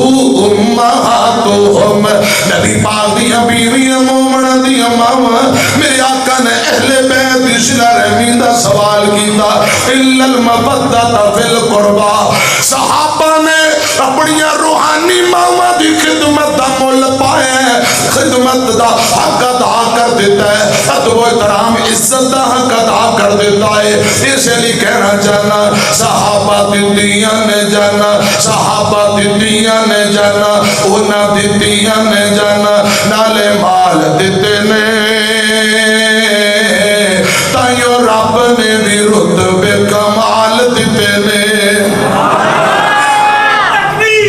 Speaker 1: أُمَّهَاتُهُمْ نبی پاک دیاں بیویاں مومنہ دیاں ماما میرے آقا نے اہل بیت صلہ رحمی دا سوال کیتا اِلَّا الْمَبَدَّةَ فِي الْقُرْبَى صحابہ نے اپنی روحانی ماما دی خدمت دا مول پائے خدمت دا حق ادا کر دیتا ہے ادب و احترام عزت دا حق ادا کر دیتا ہے اسے لیے کہنا چاہنا صحابہ دیتیاں نے جانا صحابہ دیتیاں نے جانا اونا دیتیاں نے جانا نالے مال دیتے نے تائیوں رب نے بھی رتبے کمال دیتے نے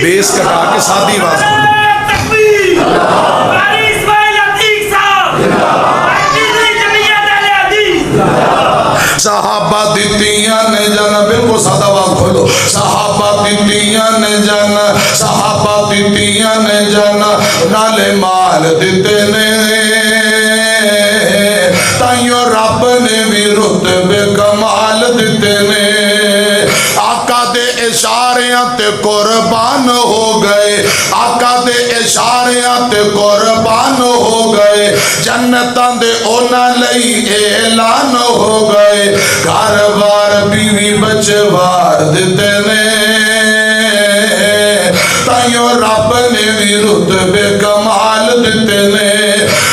Speaker 1: بیس کٹا کے ساتھی باز
Speaker 2: تکبیر قاری اسماعیل عتیق صاحب
Speaker 1: صحابہ دیتیاں نے جانا بالکل سادہ باز کھولو صحابہ دیتیاں نے جانا صحابہ دیتیاں نے جانا نالے مال دیتے نے تائیوں رب نے بھی رتبے کمال دیتے نے آقا دے اشاریاں تے قربان ہو گئے آقا دے اشاریاں تے قربان ہو گئے جنتاں دے اونا لئی اعلان ہو گئے گھر بار بیوی بچے بار دیتے نے تائیوں رب نے بھی رتبے کمال دیتے نے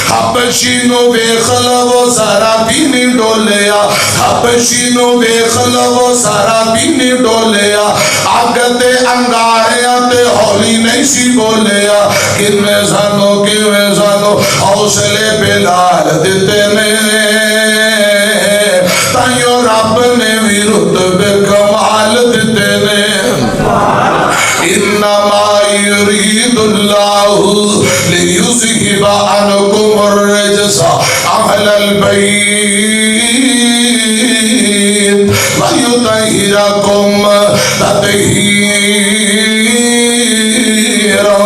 Speaker 1: حبشی نو بے خلو سارا بھی نہیں ڈولیا حبشی نو بے خلو سارا بھی نہیں ڈولیا آگتے انگاریاں تے ہولی نہیں سی بولیا کنویں سانو حوصلے بلال دیتے نے تائیوں رب نے بھی رتبے کمال دیتے نے انما یرید اللہ لیذہب عنکم الرجس اہل البیت ویطہرکم تطہیرا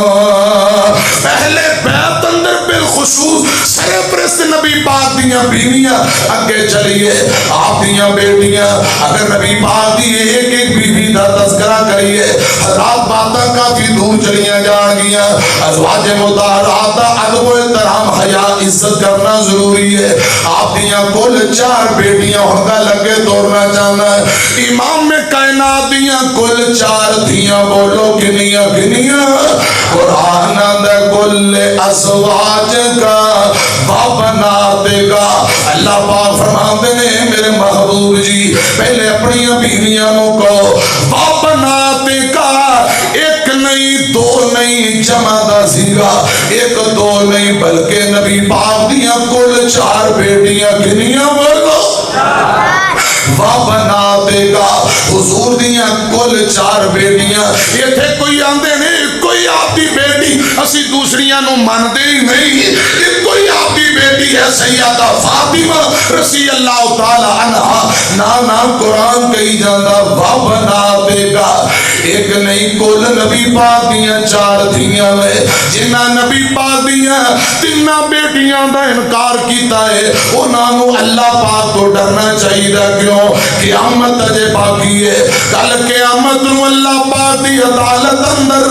Speaker 1: اہل بیت اندر بالخصوص سرپرست نبی پاک دیاں بیویاں اگے چلیے آپ دیاں بیٹیاں اگر نبی پاک دی ایک ایک بیوی دا تذکرہ کریے حضرات براتاں کافی دور چلیاں جان گیاں ازواج مطہرات دا ادب و احترام حیا عزت کرنا ضروری ہے آپ دیاں کل 4 بیٹیاں ہوگا لگے توڑنا چاہنا ہے امام میں کائنات دیاں کل 4 دیاں بولو گنیاں گنیاں قرآن دے کل ازواج کا بابنات کا اللہ پاک فرماتے نے میرے محبوب جی پہلے اپنی بیویاں کو بابنات کا ایک نہیں 2 نہیں جمع دا سیگا 1 2 نہیں بلکہ نبی پاک دیاں کل 4 بیٹیاں گنیاں بولو بابنات کا حضور دیاں کل 4 بیٹیاں یہ تھے کوئی آندے نہیں کوئی آپ دی بیٹی اسی دوسریاں نو مان دے نہیں یہ کوئی آپ دی بیٹی ہے سیدہ فاطمہ رضی اللہ تعالی عنہ نا قرآن کہی جاندہ بابنات کا ایک نہیں کل نبی پاک دیاں 4 دھیاں میں جنہ نبی پاک دیاں 3 بیٹیاں دا انکار کیتا ہے انہاں نو اللہ پاک کو ڈرنا چاہیے کیوں قیامت اجے باقی ہے کل قیامت نو اللہ پاک دی عدالت اندر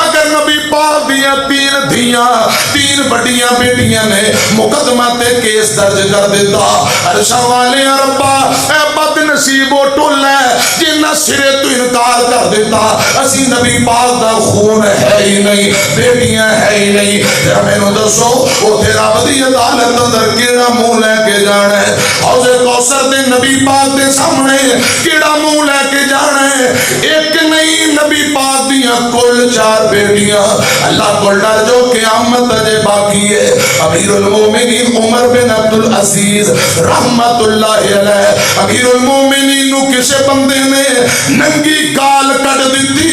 Speaker 1: اگر نبی پاک دیاں 3 دھیاں 3 بڑیاں بیٹیاں نے مقدمہ تے کیس درج کر دیتا عرشہ والے ربا اے بد نصیب و ٹول ہے جنہ سرے تو انکار کر دیتا اسی نبی پاک دا خون ہے ہی نہیں بیٹیاں ہے ہی نہیں تیرا میں نو دسو وہ تیرا بدی عدالت اندر کیڑا منہ لے کے جانا ہے حوض کوثر دے نبی پاک دے سامنے کیڑا منہ لے کے جانا ہے ایک نہیں نبی پاک دیاں کل 4 بیٹیاں اللہ کو ڈر جو قیامت اجے باقی ہے امیر المومنین عمر بن عبدالعزیز رحمت اللہ علیہ امیر المومنین نو کسے بندے نے ننگی گال کٹ دیتی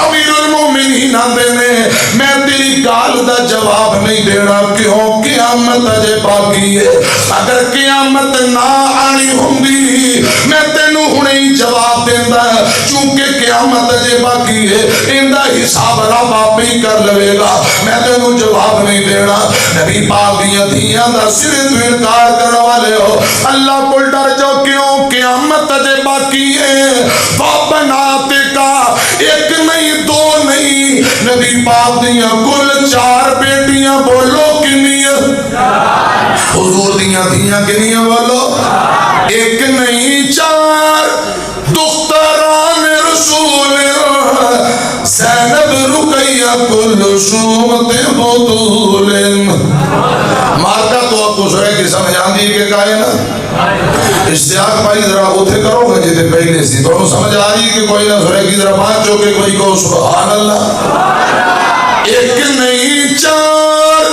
Speaker 1: امیر المومنین آندے نے میں تیری گال دا جواب نہیں دینا کیوں قیامت اجے باقی ہے اگر قیامت نہ آنی ہوندی میں تینوں ہنے ہی جواب دیندہ چونکہ قیامت اجے باقی ہے اندہ حساب رب آپ ہی کر لوے گا میں تینوں جواب نہیں دینا نبی پاک دیاں دھیاں دا سرے تو انکار کرنے والے ہو اللہ کو ڈر جو کیوں قیامت اجے باقی ہے بابنات کا ایک نہیں 2 نہیں نبی پاک دیاں کل 4 بیٹیاں بولو کنیاں حضور دیاں دھیاں کنیاں بولو ایک نہیں 4 دختران رسول زینب رقیہ کلثوم بطول مارکا تو آپ کو سرے کی سمجھ آندھی کہ کہے نا اشتیاق بھائی ذرا اتھے کرو گا جیتے پہلے سی تو سمجھ آ رہی کہ کوئی نہ سرے کی ذرا بات جو کہ کوئی کو سبحان اللہ ایک نہیں 4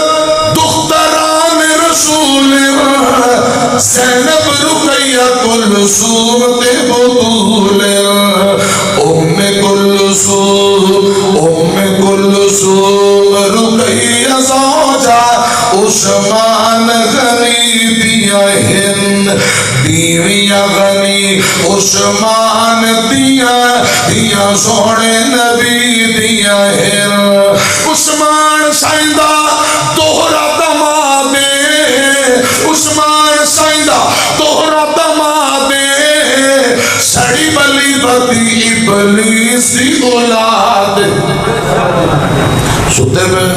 Speaker 1: دختران رسول زینب رقیہ کلثوم بطول ام کلثوم رقیہ زوجہ عثمان غنی دیا ہند بیویاں غنی عثمان دیا سونے نبی دیا ہند عثمان سائندہ دوہرا دمادے عثمان سائندہ دوہرا دمادے سڑی بلی بدی ابلیس دی اولاد ستے میں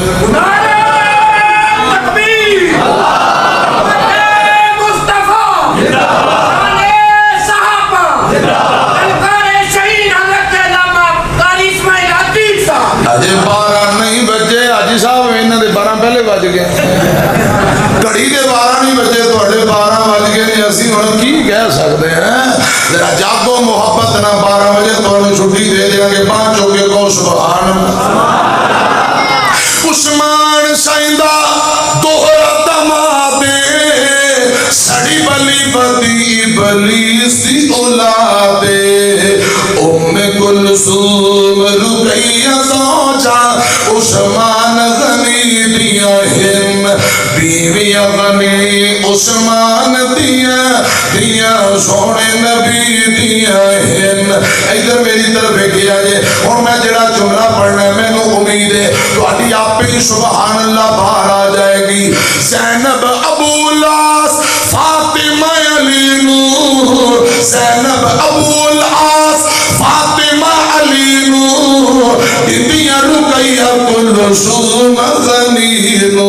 Speaker 1: اجے 12 نہیں بجے حاجی صاحب انہاں دے 12 پہلے بج گئے گھڑی دے 12 نہیں بجے تواڈے 12 بج گئے نے اسی ہن کی کہہ سکتے ہیں ذرا جاگو محبت نہ 12 بجے تانوں چھٹی دے دیاں گے 5 ہو کے کو سبحان اللہ عثمان سائندہ دوہرا دمادے سڑی بلی بدی ابلیس دی اولاد ام کلثوم رقیہ زوجہ عثمان غنی دیا ہند بیویاں غنی عثمان دیا سونے نبی دیا ہند ادھر میری طرف کیا جے اور میں جڑا جملہ پڑھنا ہے میں نو امید ہے تو آٹی آپ پہ سبحان اللہ باہر آ جائے گی زینب ابو لاس فاطمہ علی نور زینب ابو لاس فاطمہ علی نور کلثوم غنیمو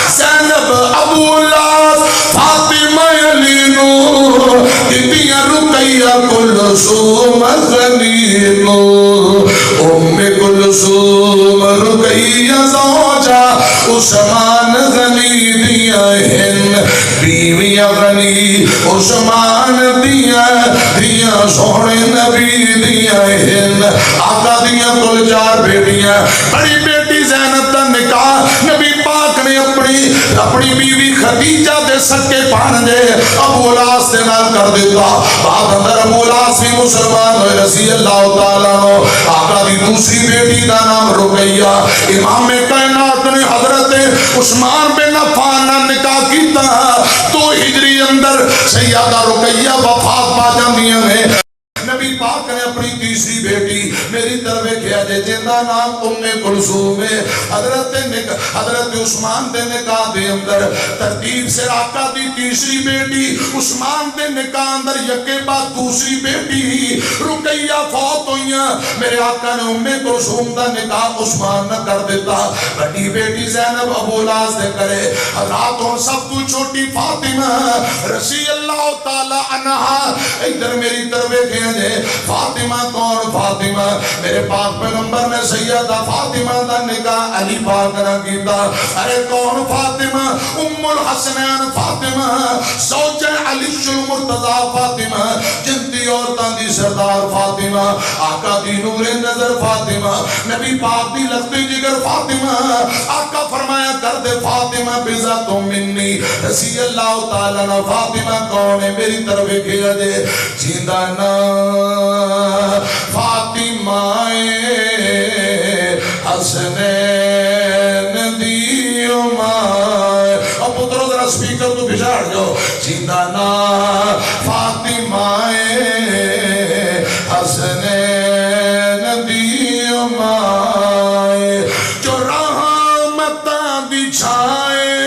Speaker 1: زینب ابو لاس فاطمہ علینو دتیاں رقیہ کلثوم غنیمو ام کلثوم رقیہ زوجہ عثمان غنی دیا ہن بیوی غنی عثمان دیا سونے نبی دیا ہن آقا دیا کل 4 بیٹیاں بڑی بیٹی زینب دا نکاح نبی پاک نے اپنی بیوی خدیجہ دے سکے پانجے ابو لاس دے نال کر دیتا بعد اندر ابو لاس بھی مسلمان ہوئے رضی اللہ تعالیٰ نو آقا دی دوسری بیٹی دا نام رقیہ امام کائنات نے حضرت عثمان بن عفان نہ نکاح کیتا 2 ہجری اندر سیدہ رقیہ وفات پا جاندیاں ہیں نبی پاک نے اپنی تیسری بیٹی میری طرف کیا جے جن دا نام ام کلثوم ہے حضرت عثمان دے نکاح دے اندر ترتیب سے آقا دی تیسری بیٹی عثمان دے نکاح اندر یکے بعد دوسری بیٹی رقیہ فوت ہوئیاں میرے آقا نے ام کلثوم دا نکاح عثمان نہ کر دیتا بڑی بیٹی زینب ابو لاس دے کرے حضرات اور سب تو چھوٹی فاطمہ رضی اللہ تعالی عنہا ادھر میری طرف کیا فاطمہ کون فاطمہ میرے پاک پیغمبر نے سیدہ فاطمہ دا نکاح علی پاک نہ کیتا ارے کون فاطمہ ام الحسنین فاطمہ زوجہ علی المرتضی فاطمہ جنتی عورتاں دی سردار فاطمہ آقا دی نور نظر فاطمہ نبی پاک دی لختی جگر فاطمہ آقا فرمایا کر دے فاطمہ بذات منی رضی اللہ تعالیٰ عنہ فاطمہ کون ہے میری طرف کیا دے جیندہ نا فاطمہ حسنین دیو مائے اب پتروں ذرا سپیکر تو بجھاڑ جاؤ جیندہ نا فاطمہ حسنین دیو مائے جو رحمتاں دی چھائے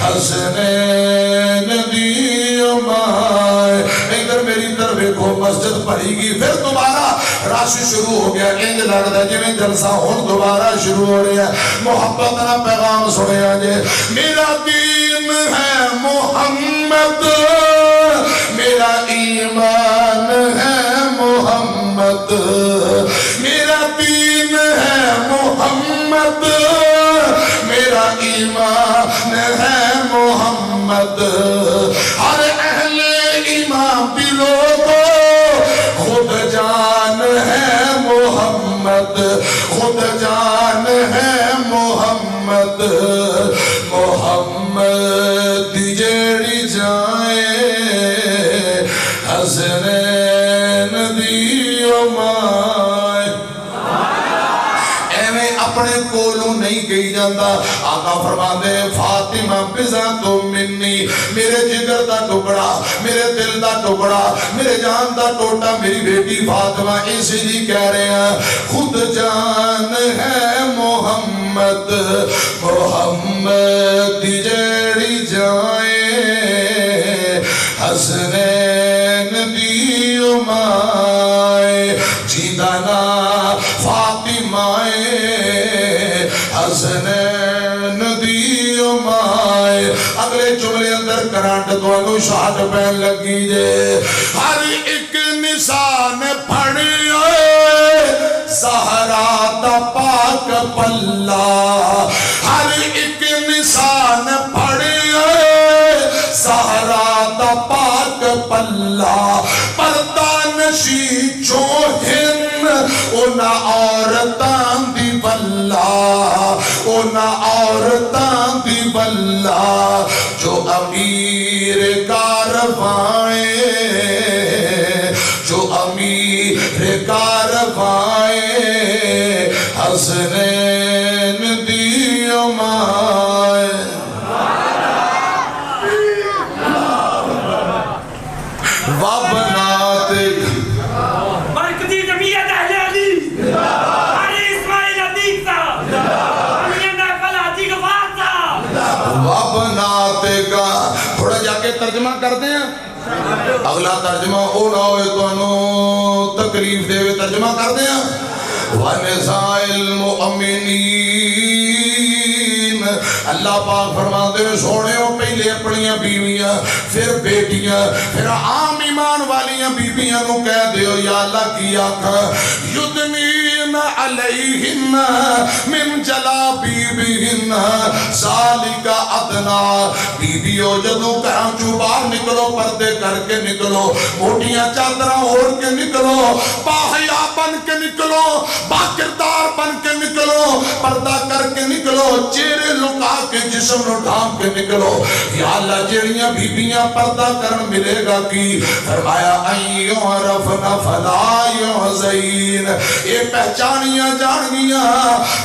Speaker 1: حسنین دیو مائے ادھر میری طرف ایک مسجد پڑھی گی پھر دوبارہ رش شروع ہو گیا انج لگتا ہے جویں جلسہ ہن دوبارہ شروع ہو رہا ہے محبت کا پیغام سنیا جے میرا دین ہے محمد میرا ایمان ہے محمد میرا دین ہے محمد میرا ایمان ہے محمد ہر اہل ایمان بھی لوگو خود جان ہے محمد خود جان ہے محمد محمد جیڑی جائے حسنین دیو مائے ایویں اپنے کولوں نہیں کہی جاندہ آقا فرما دے فاطمہ بذات منی میرے جگر دا ٹکڑا میرے دل دا ٹکڑا میرے جان دا ٹوٹا میری بیٹی فاطمہ اسی لیے کہہ رہے ہیں خود جان ہے محمد محمد جیڑی جائے حسنین دیو مائے جیندہ نا فاطمہ حسنین دیو مائے اگلے جملے اندر کرانٹ تو انو شاہد پہن لگی جے ہر ایک نشان پھڑی زہرا دا پاک پلہ ہر ایک نشان پھڑی زہرا دا پاک پلہ پردہ نشی چوہن اونا عورتان دی بلہ اونا عورتان دی بلہ جو امیر کاروائیں جو امیر کاروائیں حسنین دیو مائے وابناتک
Speaker 2: برکتی جمعیت اہل علی علی اسماعیل عتیق صاحب امین نقل عتیق فات صاحب
Speaker 1: وابناتک تھوڑا جا کے ترجمہ کرتے ہیں اگلا ترجمہ او نہ ہوئے تو انو تکلیف دے وے ترجمہ کر دیا وَنِسَاءِ الْمُؤْمِنِينَ اللہ پاک فرماتے ہیں سوڑیوں پہلے اپنیاں بیویاں پھر بیٹیاں پھر عام ایمان والیاں بیویاں کو کہہ دیو یا اللہ کی آنکھا یدنین علیہن من جلابیبہن ذالک ادنا بیویو جدو کرام چو باہر نکلو پردے کر کے نکلو موٹیاں چادرہ اوڑھ کے نکلو باحیا بن کے نکلو باکردار بن کے نکلو پردہ کر کے نکلو چہرے لکا کے جسم نو ڈھانپ کے نکلو یا اللہ جڑیاں بیبیاں پردہ کرن ملے گا کی فرمایا ایو عرفنا فلا یحزین اے پہچانیاں جان گیاں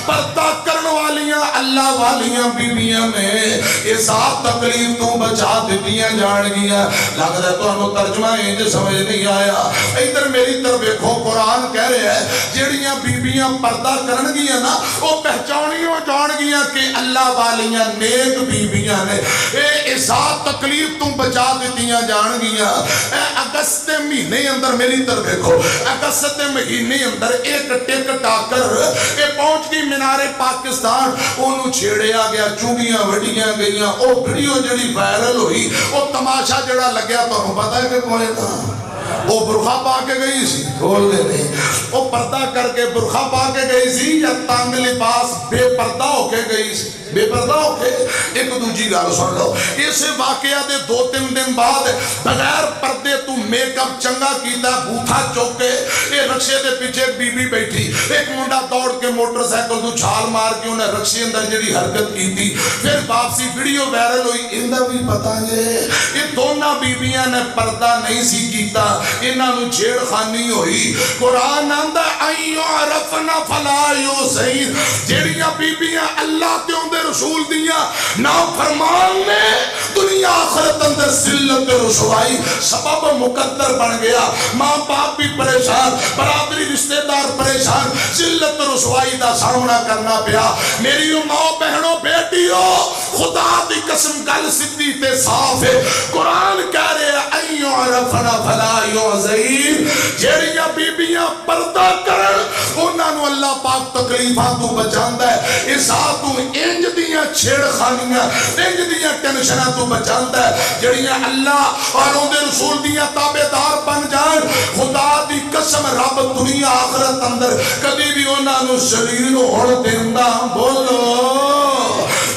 Speaker 1: پردہ کرن والیاں اللہ والیاں بیبیاں نے اے ساتھ تکلیف تو بچا دیتیاں جان گیاں لگ رہا تو انہوں ترجمہ انج سمجھ نہیں آیا ادھر میری طرف دیکھو قرآن کہہ رہے ہیں جڑیاں بیبیاں پردہ کرن گیاں نا وہ پہچانیوں جان گیاں کہ اللہ والیاں نیک بیبیاں نے اے ساتھ تکلیف تو بچا دیتیاں جان گیاں اگست مہینے اندر میری طرف دیکھو اگست مہینے اندر ایک ٹک ٹاکر اے پہنچ گئی مینار پاکستان انہوں چھیڑیا گیا چونگیاں وڈیاں گئیاں او ویڈیو جڑی وائرل ہوئی او تماشا جڑا لگیا تو ہم پتہ ہے کہ کوئی تھا وہ برخہ پا کے گئی سی بول دے نہیں وہ پردہ کر کے برخہ پا کے گئی سی یا تانگ لباس بے پردہ ہو کے گئی سی بے پردہ ہو کے ایک دوجی گال سن لو اسے واقعہ دے 2-3 دن بعد بغیر پردے تو میک اپ چنگا کیتا بوتھا چوکے یہ رکشے دے پیچھے ایک بی بی بیٹھی ایک منڈا دوڑ کے موٹر سائیکل تو چھال مار کے انہیں رکشے اندر جڑی حرکت کی تھی پھر واپسی ویڈیو وائرل ہوئی اندر بھی پتا ہے یہ دونوں بیبیاں نے پردہ نہیں سی کیتا انہاں نو چھیڑ خانی ہوئی قرآن آندہ ایو عرفنا فلا یحزین جڑیاں بیبیاں اللہ تے اندر رسول دیاں نا فرمان نے دنیا آخرت اندر ذلت رسوائی سبب مقدر بن گیا ماں باپ بھی پریشان برادری رشتہ دار پریشان ذلت رسوائی دا سامنا کرنا پیا میری ماں بہنوں بیٹیوں خدا دی قسم گل سدھی تے صاف ہے قرآن کہہ رہے ایو عرفنا فلا یحزین جڑیاں بیبیاں پردہ کرن انہاں نو اللہ پاک تکلیفاں تو بچاندا ہے اس تو انج دیاں چھیڑ خانیاں انج دیاں ٹینشناں تو بچاندا ہے جڑیاں اللہ اور اون دے رسول دیاں تابعدار بن جان خدا دی قسم رب دنیا آخرت اندر کبھی بھی انہاں نو شریر ہون دیندا بولو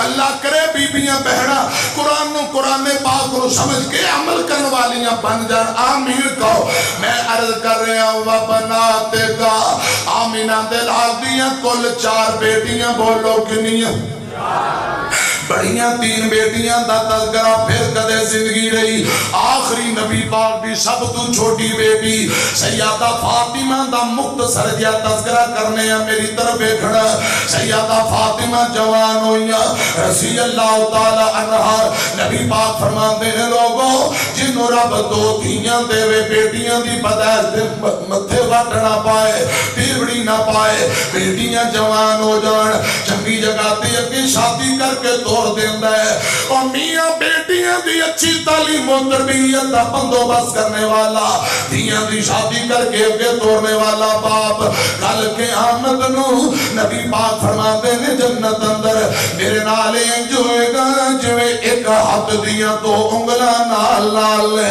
Speaker 1: اللہ کرے بیبیاں بہنا قرآن نو قرآن پاک کو سمجھ کے عمل کرنے والیاں بن جان آمین کہو میں عرض کر رہا ہوں بناتے کا آمینہ دلال دیاں کل 4 بیٹیاں بولو کنیاں بڑیاں 3 بیٹیاں دا تذکرہ پھر کدے زندگی رہی آخری نبی پاک بھی سب تو چھوٹی بیٹی سیدہ فاطمہ دا مختصر جیا تذکرہ کرنے ہیں میری طرف کھڑا سیدہ فاطمہ جوان ہوئیاں رضی اللہ تعالی عنہ نبی پاک فرماتے ہیں لوگوں جنہوں رب 2 دھیاں دے وے بیٹیاں دی بدائش دے متھے وٹ نہ پائے پیوڑی نہ پائے بیٹیاں جوان ہو جان چنگی جگہ تے اکی شادی کر کے توڑ دیندہ ہے اور میاں بیٹیاں دی اچھی تعلیم و تربیت دا بندوبست کرنے والا دھیاں دی شادی کر کے توڑنے والا باپ کل کے آمد نو نبی پاک فرماتے ہیں جنت اندر میرے نالے جوئے گا جوئے ایک ہاتھ دیاں 2 انگلہ نال نال لے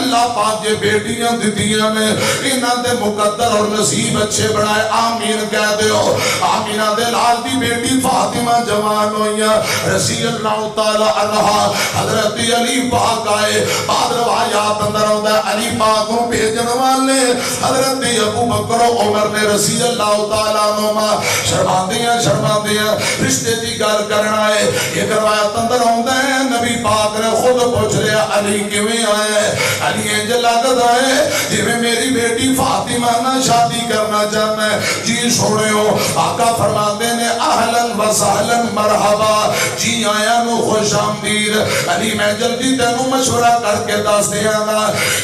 Speaker 1: اللہ پاک جے بیٹیاں دیاں نے انہاں دے مقدر اور نصیب اچھے بنائے آمین کہہ دیو آمینہ دے لال دی بیٹی فاطمہ جوان ہوئیاں رضی اللہ تعالی عنہ حضرت علی پاک آئے بعد روایات اندر ہوتا ہے علی پاک کو بھیجن والے حضرت ابو بکر و عمر نے رضی اللہ تعالی عنہ شرماندیاں رشتے دی گل کرنا ہے ایک روایت اندر ہوتا ہے نبی پاک نے خود پوچھ لیا علی کیویں آئے علی انج لگدا ہے جویں میری بیٹی فاطمہ نہ شادی کرنا چاہنا ہے جی سونے ہو آقا فرماندے نے اہلن و سہلن مرحبا جی آیا نو خوش آمدید علی میں جلدی تینوں مشورہ کر کے دس دیا نا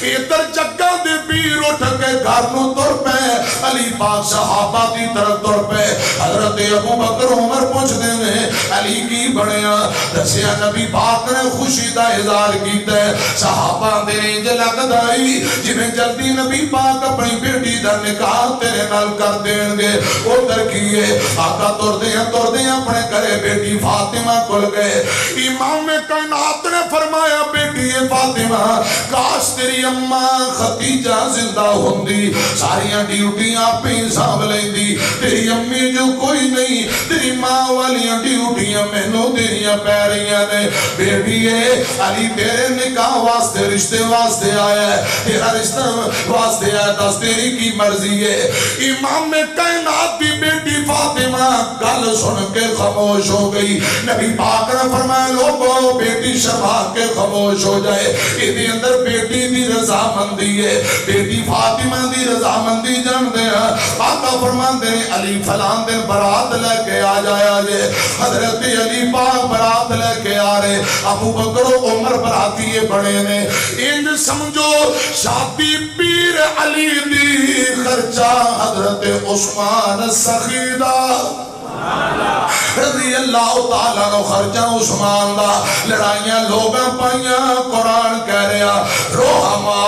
Speaker 1: ادھر جگہ دے پیر اٹھ کے گھر نو تر پہ علی پاک صحابہ دی طرف تر پہ حضرت ابو بکر عمر پوچھ دینے علی کی بڑھیا دسیا نبی پاک نے خوشی دا اظہار کیتا ہے صحابہ دے انج لگ دائی جنہیں جلدی نبی پاک اپنی بیٹی دا نکاح تیرے نال کر دیں گے ادھر کیے آقا تر دیں اپنے گھرے بیٹی فاطمہ کل گئے امام کائنات نے فرمایا بیٹی فاطمہ کاش تیری اماں ختیجہ زندہ ہوندی ساریاں ڈیوٹیاں پہ حساب لیندی تیری امی جو کوئی نہیں تیری ماں والیاں ڈیوٹیاں مہنوں تیریاں پہ رہیاں نے بیٹی علی تیرے نکاح واسطے رشتے واسطے آیا ہے تیرا رشتہ واسطے آیا دس تیری کی مرضی ہے امام کائنات دی بیٹی فاطمہ گل سن کے خاموش ہو گئی نبی پاک نے فرمایا لوگو بیٹی شرما کے خاموش ہو جائے ادھے اندر بیٹی دی رضا مندی ہے بیٹی فاطمہ دی رضا مندی جان دے آقا فرمان دے علی فلان دن برات لے کے آ جایا جے حضرت علی پاک برات لے کے آ رہے ابو بکر و عمر براتی بڑے نے انج سمجھو شادی پیر علی دی خرچہ حضرت عثمان سخیدہ رضی اللہ تعالیٰ نو خرچہ عثمان دا لڑائیاں لوگاں پائیاں قرآن کہہ رہا روحما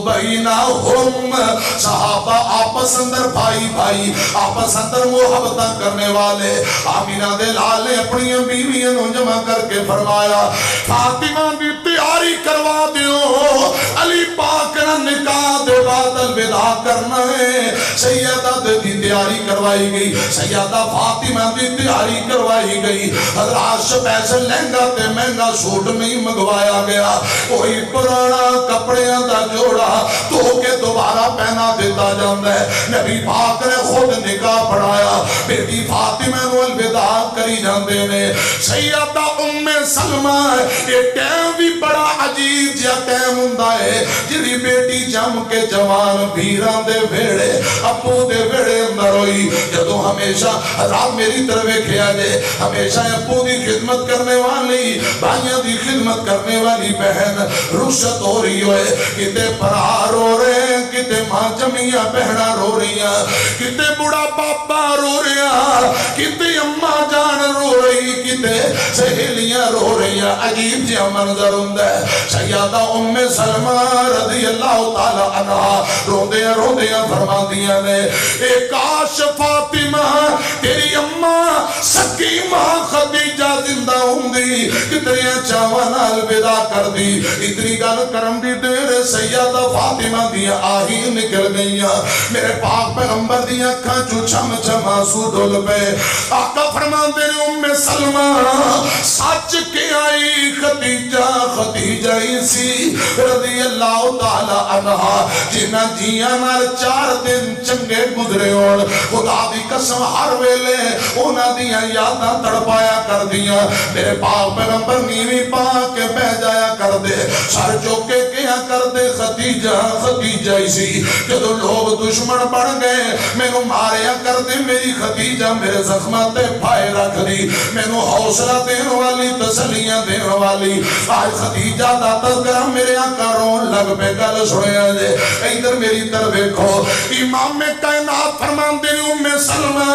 Speaker 1: بینہم صحابہ آپس اندر بھائی آپس اندر محبتہ کرنے والے آمینہ دے لالے اپنی بیویاں نو جمع کر کے فرمایا فاطمہ دی تیاری کروا دیو علی پاک نہ نکاح دے بعد الوداع کرنا ہے سیدہ دی تیاری کروائی گئی سیدہ فاطمہ دی تیاری کروائی گئی حضرات سپیشل لہنگا تے مہنگا سوٹ نہیں منگوایا گیا کوئی پرانا کپڑیاں دا جوڑا تو کے دوبارہ پہنا دیتا جاندہ ہے نبی پاک نے خود نکاح پڑھایا بیٹی فاطمہ نو الوداع کری جاندے نے سیدہ ام سلمہ یہ ٹیم بھی بڑا عجیب جا ٹیم ہوندا ہے جڑی بیٹی جم کے جوان بھیران دے بھیڑے ابو دے بھیڑے اندر ہوئی جدو ہمیشہ حضرات میری طرف کیا جائے ہمیشہ ابو دی خدمت کرنے والی بھائیاں دی خدمت کرنے والی بہن رشت ہو رہی ہوئے کتے پرا رو رہے ہیں کتے ماں جمیاں بہنہ رو رہی ہیں کتے بڑا باپا رو رہی ہیں کتے اماں جان رو رہی کتے سہیلیاں رو رہی ہیں عجیب جہاں منظر ہوندہ ہے سیدہ ام سلمہ رضی اللہ تعالی عنہ روندیاں فرما دیا نے ایک کاش فاطمہ تیری اماں سکیمہ خدیجہ زندہ ہوندی کتنی چاوان الوداع کر دی اتنی گل کرم دی دیر سیدہ فاطمہ دیا آہی نکل گئیاں میرے پاک پیغمبر دیا کھانچو چھم چھم آنسو ڈول پہ آقا فرمان دے ام سلمہ سچ کے آئی خدیجہ اسی رضی اللہ تعالی عنہ جنہ جیاں نال 4 دن چنگے گزرے اور خدا دی قسم ہر ویلے اونا دیاں یاداں تڑپایا کر دیاں میرے پاک پیغمبر نیوی پاک کے بہ جایا کر دے سر چوکے کیا کر دے خدیجہ اسی جدو لوگ دشمن بڑھ گئے میں نو ماریا کر دے میری خدیجہ میرے زخمات پھائے رکھ دی میں نو حوصلہ دین والی تسلیاں دین والی آج خدیجہ دا تذکرہ میرے آقا رون لگ پہ گل سنے آجے ادھر میری طرف دیکھو امام کائنات فرمان دے ام سلمہ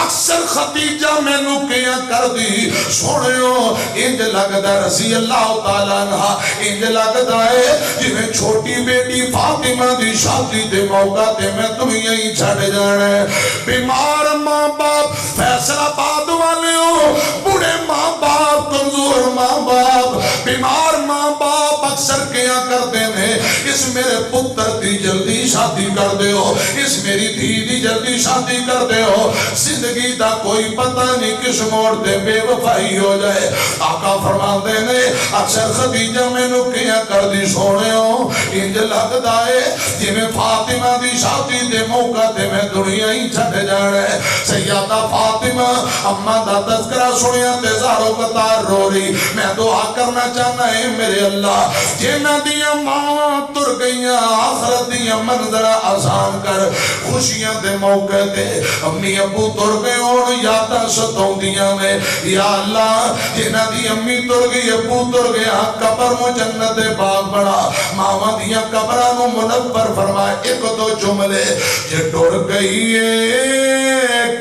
Speaker 1: اکثر خدیجہ میں نو کیا کر دی سوڑیو انج لگتا رضی اللہ تعالیٰ عنہ انج لگتا ہے جنہیں چھوٹی بیٹی فاطمہ دی شادی دے موقع تے میں تمہیں ہی چھڑ جانا ہے بیمار ماں باپ فیصلہ باد والے ہو بڑے ماں باپ کمزور ماں باپ بیمار ماں باپ اکثر کیا کرتے ہیں اس میرے پتر دی جلدی شادی کر دے ہو اس میری دھی دی جلدی شادی کر دے ہو زندگی دا کوئی پتہ نہیں کس موڑ دے بے وفائی ہو جائے آقا فرمان دے نے اکثر خدیجہ میں نو کیا کر دی سونے ہو انج لگتا ہے جی میں فاطمہ دی شادی دے موقع دے میں دنیا ہی چھٹ جانا ہے سیدہ فاطمہ اماں دا تذکرہ سنیا تے زارو قطار رو رہی میں دعا کرنا چاہنا ہے میرے اللہ جنہ دیا ماں تر گئیاں آخرت دیا منظر ذرا آسان کر خوشیاں دے موقع دے امی ابو تر گئے اور یاداں ستاؤندیاں نے یا اللہ جنہ دی امی تر گئی ابو تر گیا قبر مو جنت باغ بڑا ماما دیا قبرانو منور فرمائے ایک دو جملے جے ٹر گئی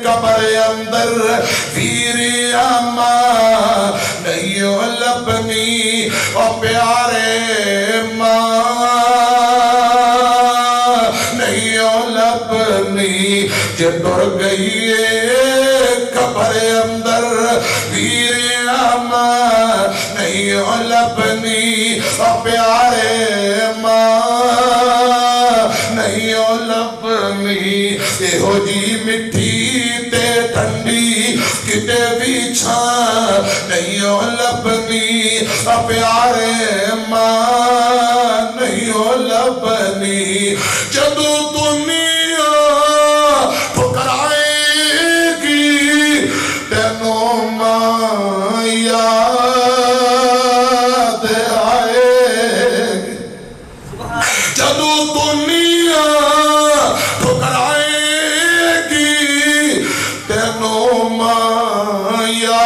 Speaker 1: قبر اندر ویری اما نہیں لبنی اور پیارے ماں نہیں لبنی جے ٹر گئی قبر اندر ویری اما نہیں لبنی اور پیارے ماں نہیں لبنی اے ہو جی مٹھی تے ٹھنڈی کتے بھی چھاں نہیں لبنی پیارے ماں نہیں لبنی جدو دنیا ٹھکرائے گی تینوں ماں یاد آئے جدو دنیا ٹھکرائے گی تینوں ماں یاد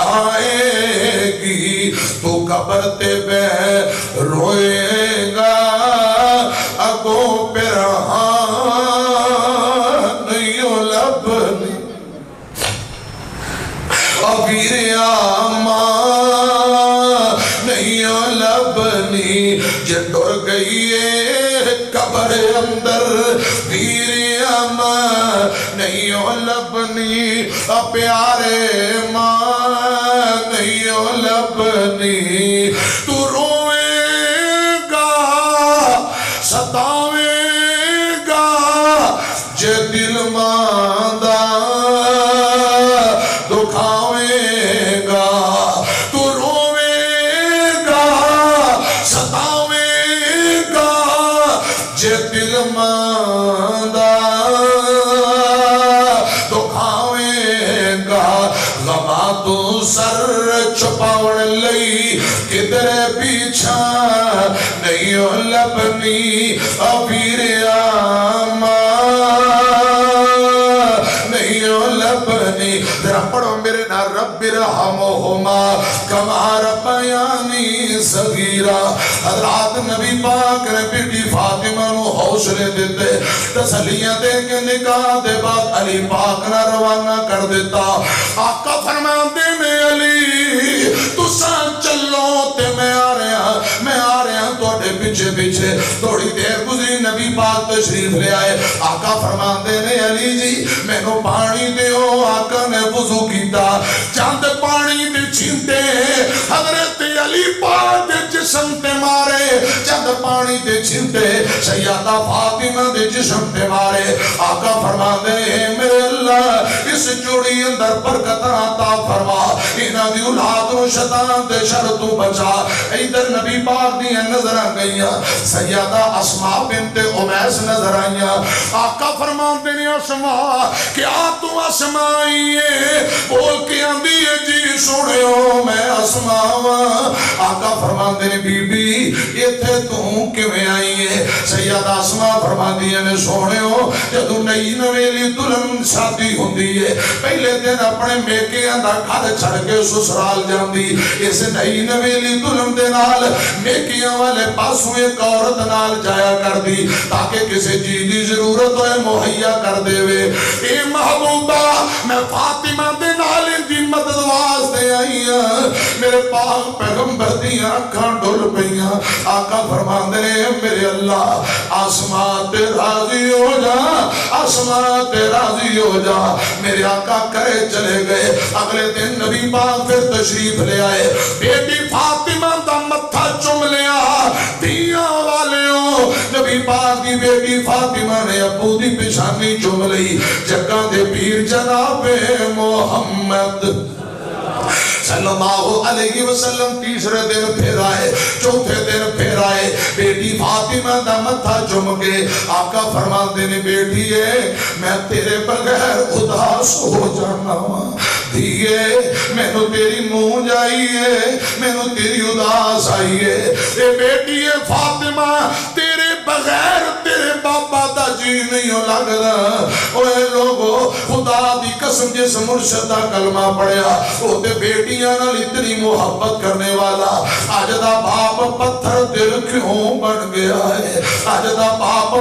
Speaker 1: آئے گی تو قبر تے بے روئے گا اگو پیرہاں نہیں لبنی ابیر آماں نہیں لبنی جے ٹر گئی قبر اندر ویر آماں نہیں لبنی پیارے ماں نہیں لبنی تو روئے گا ستاوے گا جے دل ماندہ دکھاوے گا تو روئے گا ستاوے گا جے دل ماندہ دکھاوے گا غما تو سر چھپاوڑ لئی کدھر پیچھا نہیں لبنی ابیر آماں نہیں لبنی ذرا پڑھو میرے نا رب ارحمہما کما ربیانی صغیرہ حضرات نبی پاک نے بیٹی فاطمہ نو حوصلے دیتے تسلیاں دے کے نکاح دے بعد علی پاک نہ روانہ کر دیتا آقا فرماتے میں علی تو ساتھ چلو تے میں آ رہا توڑے پیچھے پیچھے تھوڑی دیر گزری نبی پاک تشریف لے آئے آقا فرماتے نے علی جی میں کو پانی دے ہو آقا نے وضو کیتا چاند پانی دے چھینتے حضرت علی پاک دے جسم تے مارے چاند پانی دے چھینتے سیدہ فاطمہ دے جسم تے مارے آقا فرماتے ہیں میرے اللہ اس جوڑی اندر برکت عطا فرما انہاں دی اولاد و شیطان تے شر تو بچا ادھر نبی پاک دی نظر آ گئیاں سیدہ اسماء بنت امیس نظر آئیاں آقا فرماتے ہیں اسماء کیا تو اسمائی ہے بول کے اندھی ہے جی سنے ہو میں اسماء آقا فرماتے ہیں بی بی یہ تھے تم کیویں آئی ہے سیدہ اسماء فرماتی ہیں سونے ہو جدو نئی نویلی دلہن شادی ہوندی ہے پہلے دن اپنے میکے اندر گھر چھڑ کے سسرال جاندی اس نئی نویلی دلہن دے نال میکیاں والے پاسوں ایک عورت نال جایا کر دی تاکہ کسی چیز دی ضرورت ہوئے مہیا کر دے وے اے محبوبہ میں فاطمہ دے نال دی مدد واسطے آئی ہاں میرے پاک پیغمبر دی آنکھاں ڈول پئیاں آقا فرماندے نے میرے اللہ آسمان تے راضی ہو جا آسمان تے راضی ہو جا میرے آقا کرے چلے گئے اگلے دن نبی پاک پھر تشریف لے آئے بیٹی فاطمہ دا متھا چم لیا دیاں والیوں نبی پاک دی بیٹی فاطمہ نے ابو دی پیشانی چم لئی جگہ دے پیر جناب محمد صلی اللہ علیہ وسلم تیسرے دن پھر آئے چوتھے دن پھر آئے بیٹی فاطمہ دا متھا چم کے آقا فرماتے نے بیٹی ہے میں تیرے بغیر اداس ہو جانا ہوں دھیے میں نو تیری مونج آئیے میں نو تیری اداس آئیے اے بیٹی فاطمہ تیرے بغیر تیرے بابا دا جی نہیں ہو لگ رہا اوے لوگو خدا دی قسم جس مرشد دا کلمہ پڑھیا او تے بیٹیاں نال اتنی محبت کرنے والا آج دا باپ پتھر دل کیوں بن گیا ہے آج دا باپ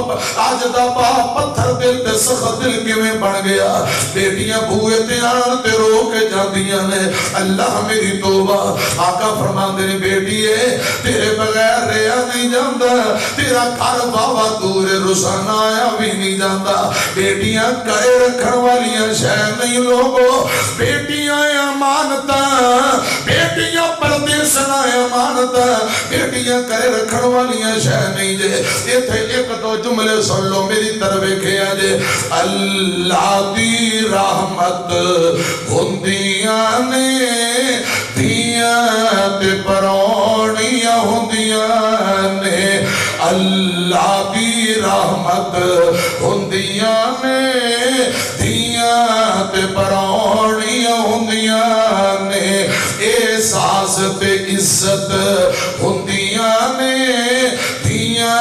Speaker 1: پتھر دل تے سخت دل کیوں بن گیا بیٹیاں بھوئے تے آن تے رو کے جاندیاں نے اللہ میری توبہ آقا فرمان دے بیٹیے تیرے بغیر رہا نہیں جاندہ تیرا گھر بابا دور رسانہ آیا بھی نہیں جاندہ بیٹیاں کرے رکھن والیاں شہ نہیں لوگو بیٹیاں امانتاں بیٹیاں پردیسنا امانتاں بیٹیاں کرے رکھن والیاں شہ نہیں جے یہ تھے ایک دو جملے سن لو میری طرف کیا جے اللہ دی رحمت ہندیاں نے دھیاں تے پرونیاں ہندیاں نے اللہ دی رحمت ہندیاں نے دھیاں تے پرونیاں ہندیاں نے احساس تے عزت ہندیاں نے دھیاں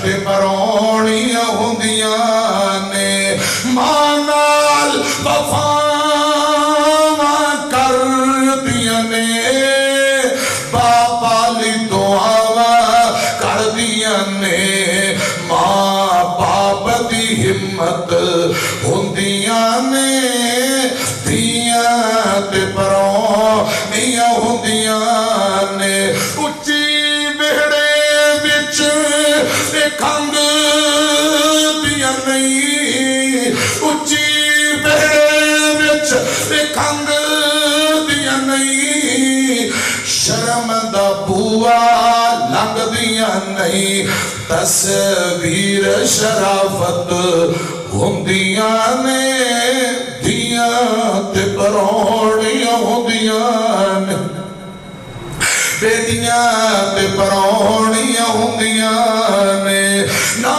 Speaker 1: تے پرونیاں ہندیاں نے مانال وفا کر دیا نے باپا لی دعا کر دیا نے ماں باپ دی ہمت ہندیاں نے دھیاں تے پرونیاں ہندیاں نے اچھی بہڑے وچ کھنگ دیا نہیں اچھی بہڑے وچ کھنگ دیا نہیں شرم دا بوا لنگ دیا نہیں تصویر شرافت ہندیاں نے دھیاں تے پرونیاں ہندیاں نے بیٹیاں تے پرونیاں ہندیاں نے نا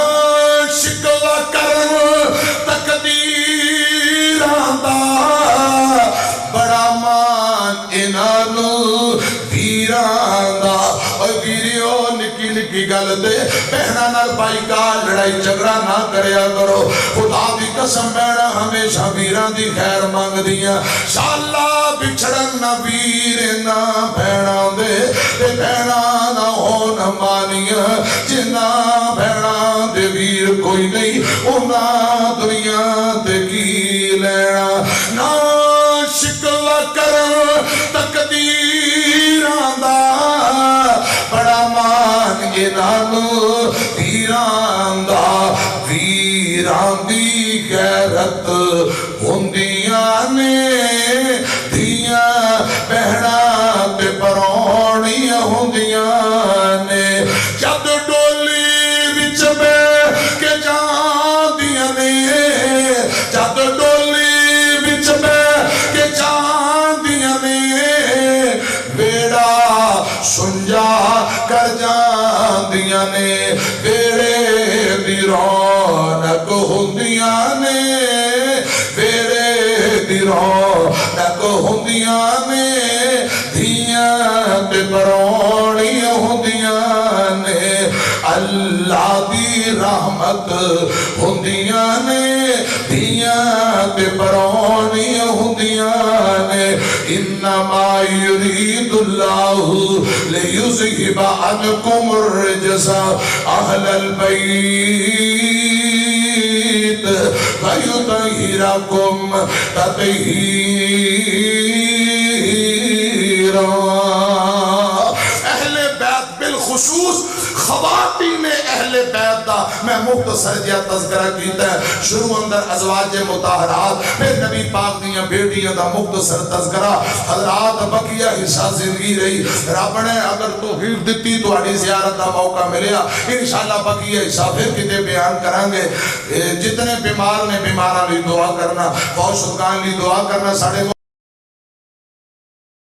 Speaker 1: شکوہ کرم تقدیراں دا بڑا مان انہوں دیراں دا اور ویریو نکی نکی گل دے بہنہ نال بھائی کا لڑائی جھگڑا نہ کریا کرو خدا دی قسم بہنہ ہمیشہ ویران دی خیر مانگ دیا شاءاللہ بچھڑن نہ ویر نہ بہنہ دے بہنہ نہ ہو نہ مانیا جنہ بہنہ دے ویر کوئی نہیں انہاں دنیا تے کی لینا نہ شکوہ کرم تقدیراں دا بڑا مان انہوں دیراں دا ویران دی غیرت ہندیاں نے دھیاں بہنہ تے پرونیاں ہندیاں نے جب ڈولی وچ بیٹھ کے جان دیا نے جب ڈولی وچ بیٹھ کے جان دیا نے بیڑا سنجا کر جان دیا نے بیڑے دی رونق ہندیاں نے بیڑے دی رونق ہندیاں نے دھیاں تے پرونیاں ہندیاں نے اللہ دی رحمت ہندیاں نے دھیاں تے پرونیاں ہندیاں نے انما یرید اللہ لیذہب عنکم الرجس اہل البیت ویطہرکم تطہیرا اہل بیت بالخصوص خواتین اہل بیت دا میں مختصر جیا تذکرہ کیتا ہے شروع اندر ازواج مطہرات پھر نبی پاک دیاں بیٹیاں دا مختصر تذکرہ حضرات بقیہ حصہ زندگی رہی رب نے اگر توفیق دیتی تو آڑی زیارت دا موقع ملیا انشاءاللہ بقیہ حصہ پھر کتے بیان کرانگے جتنے بیمار نے بیمارہ لی دعا کرنا فوج شدگان لی دعا کرنا ساڑھے